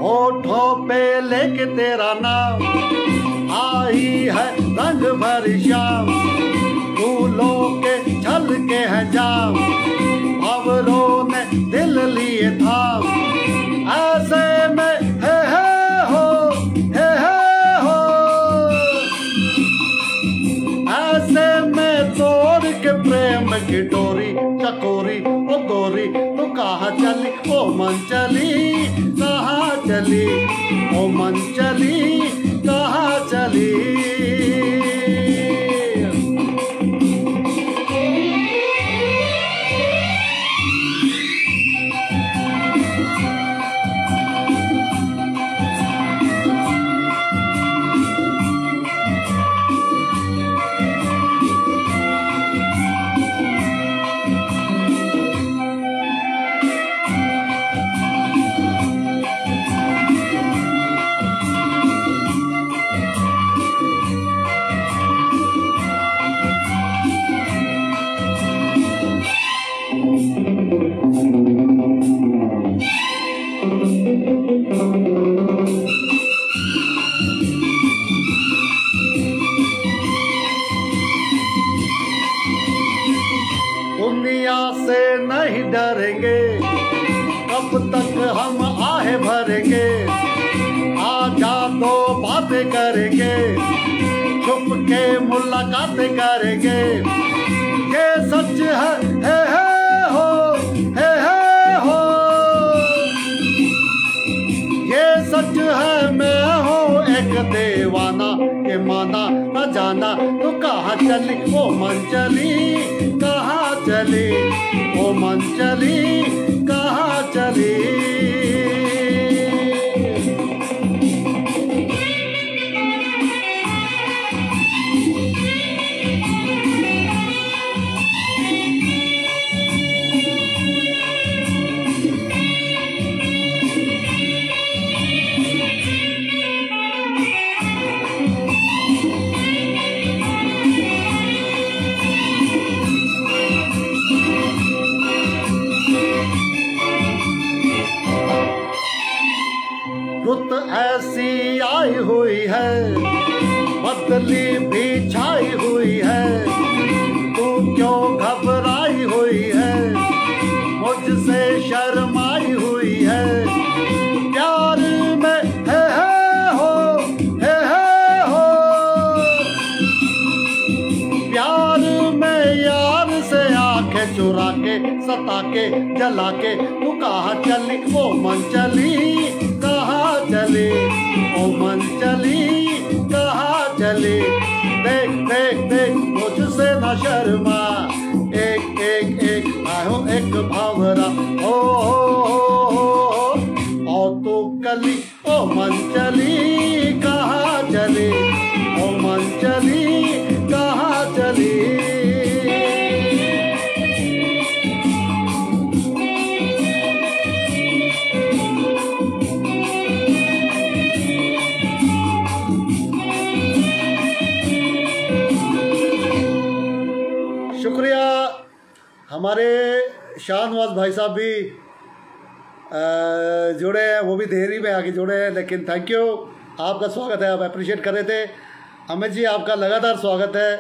होठों पे लेके तेरा नाम, आई है रंग भरी शाम, फूलों के छल के हैं जाम, भंवरों ने दिल लिए थाम, ऐसे में हे हो, ऐसे में तोड़ के प्रेम की डोरी, चकोरी ओ गोरी तो कहाँ चली, ओ मन चली कहाँ चली, ओ मन चली कहाँ चली। दुनिया से नहीं डरेंगे, कब तक हम आहे भरेंगे, आजा दो बातें करेंगे, छुप के मुलाकातें करेंगे, ये सच है हो, ये सच है मैं हूँ एक दीवाना, ये माना न जाना तो कहाँ चली, ओ मन चली कहाँ चली, ओ मन चली कहाँ चली। रुत ऐसी आई हुई है, बदली भी छाई हुई है, के सता के जला के, तू कहाँ चली ओ मन चली कहाँ चली, ओ मन चली कहाँ चली। देख देख देख मुझसे न शर्मा, एक एक एक आयो एक भावरा, ओ तू कली ओ मन चली कहाँ चली, ओ मन चली कहाँ चली। शुक्रिया, हमारे शाहनवाज भाई साहब भी जुड़े हैं, वो भी देरी में आके जुड़े हैं, लेकिन थैंक यू, आपका स्वागत है, आप अप्रिशिएट कर रहे थे। अमित जी आपका लगातार स्वागत है,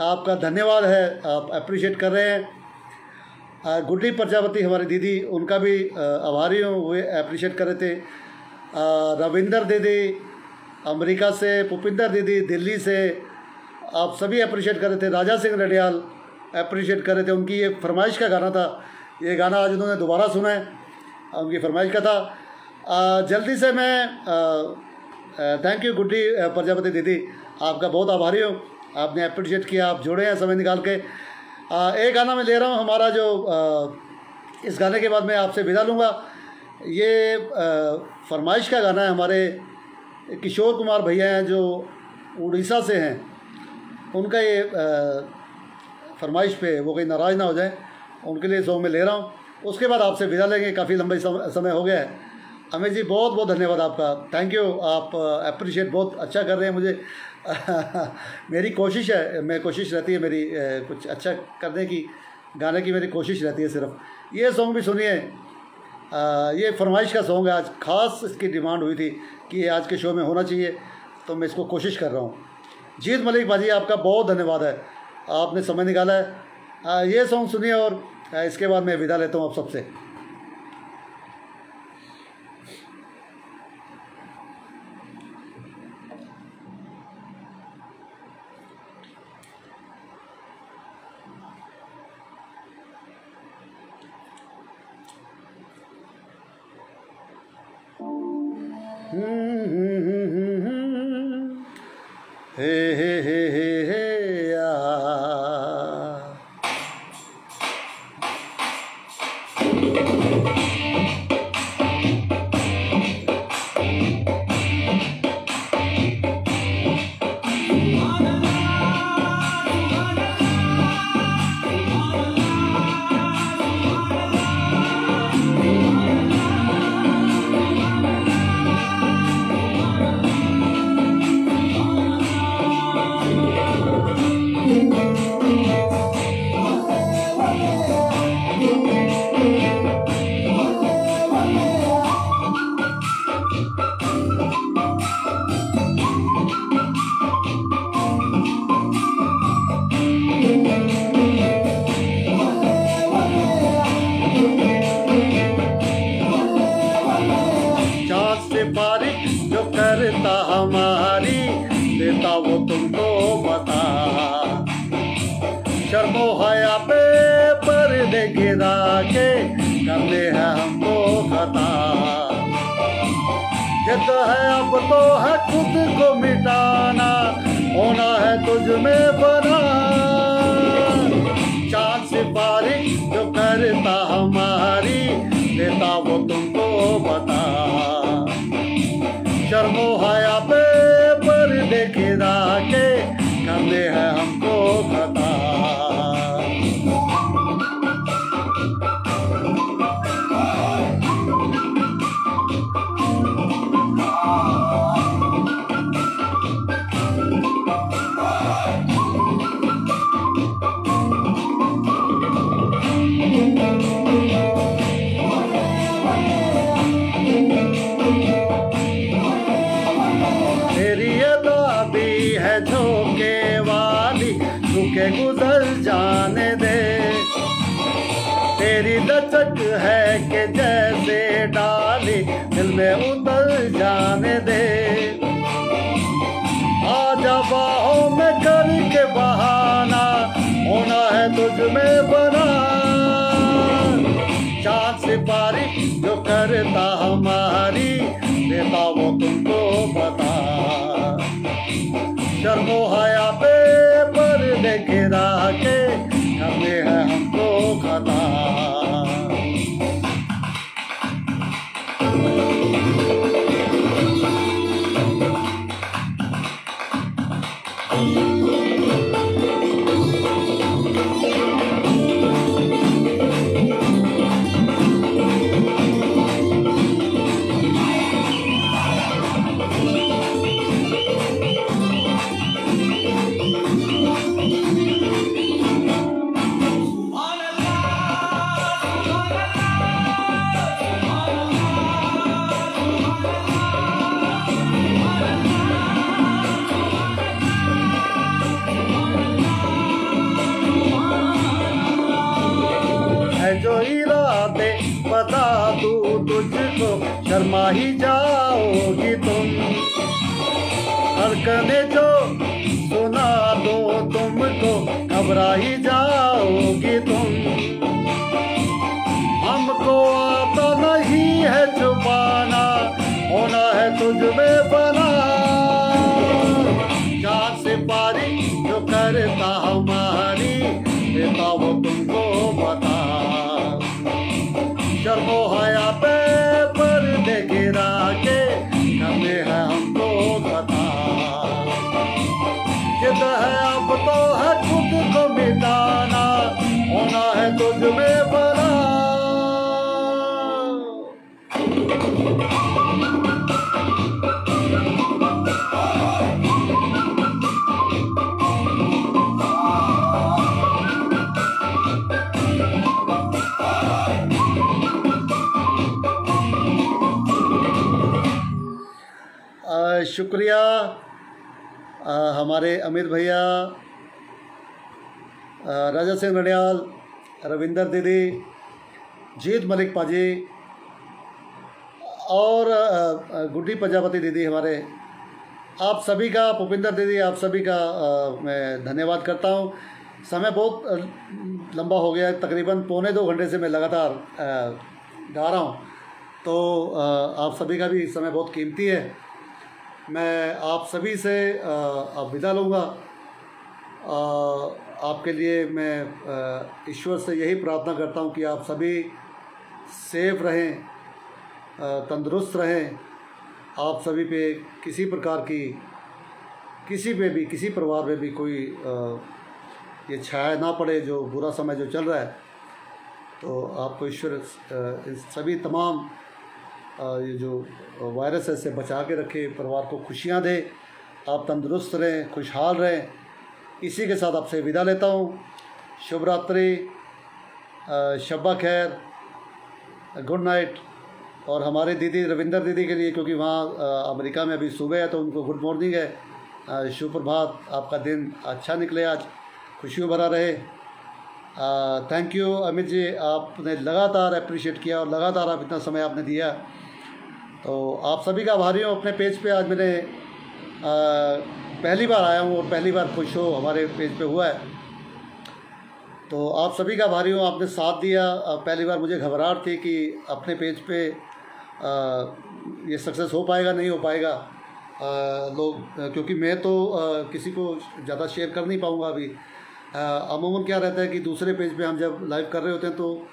आपका धन्यवाद है, आप अप्रिशिएट कर रहे हैं। गुड्डी प्रजापति हमारी दीदी, उनका भी आभारी हूँ, वो अप्रिशिएट कर रहे थे। रविंदर दीदी अमेरिका से, पुपिंदर दीदी दिल्ली से, आप सभी अप्रिशिएट कर रहे थे। राजा सिंह रडियाल अप्रिशिएट कर रहे थे, उनकी ये फरमाइश का गाना था, ये गाना आज उन्होंने दोबारा सुना है, उनकी फरमाइश का था। जल्दी से मैं थैंक यू गुड्डी प्रजापति दीदी, आपका बहुत आभारी हूँ, आपने अप्रिशिएट किया, आप जुड़े हैं समय निकाल के। एक गाना मैं ले रहा हूँ हमारा, जो इस गाने के बाद मैं आपसे विदा लूँगा। ये फरमाइश का गाना है, हमारे किशोर कुमार भैया हैं जो उड़ीसा से हैं, उनका ये फरमाइश पे वो कहीं नाराज़ ना हो जाए, उनके लिए सॉन्ग में ले रहा हूँ। उसके बाद आपसे विदा लेंगे, काफ़ी लंबा समय हो गया है। अमित जी बहुत बहुत धन्यवाद आपका, थैंक यू, आप अप्रिशिएट बहुत अच्छा कर रहे हैं मुझे। मेरी कोशिश है, मैं कोशिश रहती है मेरी कुछ अच्छा करने की, गाने की मेरी कोशिश रहती है सिर्फ। ये सॉन्ग भी सुनिए, ये फरमाइश का सॉन्ग है, आज ख़ास इसकी डिमांड हुई थी कि ये आज के शो में होना चाहिए, तो मैं इसको कोशिश कर रहा हूँ। जीत मलिक भाजी आपका बहुत धन्यवाद है, आपने समय निकाला है। ये सॉन्ग सुनिए और इसके बाद मैं विदा लेता हूँ आप सबसे। हे जो करता हमारी देता वो तुमको बता, शर्मो हया पे पर्दे गिरा के करने है हमको खता। जिद है अब तो है खुद को मिटाना, होना है तुझ में बना। चांद सिपारी जो करता हमारी देता वो तुमको बता, शर्मो हया पे पर्दे गिरा के करने है हमको खता। झोंके वाली झुके गुजर जाने दे, तेरी लचक है कि जैसे डाली दिल में उतर जाने दे। आजा बाहों में करके बहाना, होना है तुझ में बना। चाँद से पारी जो करता हमारी, देता वो तुमको बता। शर्मो हया पे पर्दे गिरा के, हमें है हमको खता। जो इरादे बता दूं तुझको, शर्मा ही जाओगी तुम। धड़कने जो सुना दो तुमको, घबरा ही जाओगी तुम। हमको आता नहीं है छुपाना, होना है तुझ में बना। चाँद से पारी जो करता हमारी, देता वो तुमको बता। शर्मो हया पे पर्दे गिरा के, हमें है हमको खता। जिद है अब तो है खुद को मिटाना, होना है तुझ में बना। शुक्रिया हमारे अमित भैया, राजा सिंह नडियाल, रविंदर दीदी, जीत मलिक पाजी और गुड्डी प्रजापति दीदी, हमारे आप सभी का, भूपिंदर दीदी, आप सभी का मैं धन्यवाद करता हूँ। समय बहुत लंबा हो गया है, तकरीबन पौने 2 घंटे से मैं लगातार गा रहा हूँ, तो आप सभी का भी समय बहुत कीमती है। मैं आप सभी से अब विदा लूँगा। आपके लिए मैं ईश्वर से यही प्रार्थना करता हूँ कि आप सभी सेफ रहें, तंदुरुस्त रहें। आप सभी पे किसी प्रकार की, किसी पे भी, किसी परिवार में भी कोई ये छाया ना पड़े जो बुरा समय जो चल रहा है। तो आपको ईश्वर इन सभी तमाम ये जो वायरस है से बचा के रखे, परिवार को खुशियाँ दे, आप तंदुरुस्त रहें, खुशहाल रहें। इसी के साथ आपसे विदा लेता हूँ। शुभ रात्रि, शब्बा खैर, गुड नाइट। और हमारे दीदी रविंदर दीदी के लिए, क्योंकि वहाँ अमेरिका में अभी सुबह है, तो उनको गुड मॉर्निंग है, शुभ प्रभात। आपका दिन अच्छा निकले, आज खुशियों भरा रहे। थैंक यू अमित जी, आपने लगातार अप्रिशिएट किया और लगातार आप इतना समय आपने दिया, तो आप सभी का आभारी हूँ। अपने पेज पे आज मैंने पहली बार आया हूँ और पहली बार कोई शो हमारे पेज पे हुआ है, तो आप सभी का आभारी हूँ। आपने साथ दिया। पहली बार मुझे घबराहट थी कि अपने पेज पे ये सक्सेस हो पाएगा नहीं हो पाएगा, लोग, क्योंकि मैं तो किसी को ज़्यादा शेयर कर नहीं पाऊँगा अभी। अमूमन क्या रहता है कि दूसरे पेज पे हम जब लाइव कर रहे होते हैं तो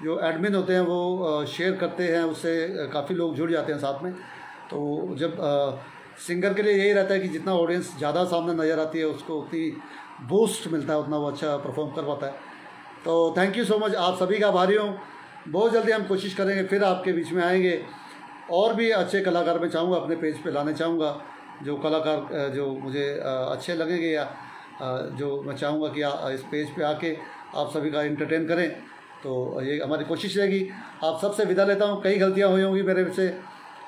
जो एडमिन होते हैं वो शेयर करते हैं, उससे काफ़ी लोग जुड़ जाते हैं साथ में। तो जब सिंगर के लिए यही रहता है कि जितना ऑडियंस ज़्यादा सामने नज़र आती है उसको उतनी बूस्ट मिलता है, उतना वो अच्छा परफॉर्म कर पाता है। तो थैंक यू सो मच, आप सभी का आभारी हूँ। बहुत जल्दी हम कोशिश करेंगे, फिर आपके बीच में आएंगे। और भी अच्छे कलाकार मैं चाहूँगा अपने पेज पे लाने चाहूँगा, जो कलाकार जो मुझे अच्छे लगेंगे, या जो मैं चाहूँगा कि इस पेज पे आके आप सभी का एंटरटेन करें। तो ये हमारी कोशिश रहेगी। आप सबसे विदा लेता हूँ। कई गलतियाँ हुई होंगी मेरे से,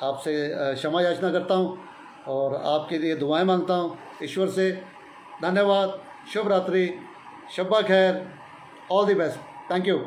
आपसे क्षमा याचना करता हूँ और आपके लिए दुआएं मांगता हूँ ईश्वर से। धन्यवाद, शुभ रात्रि, शब्बा खैर, all the best, thank you.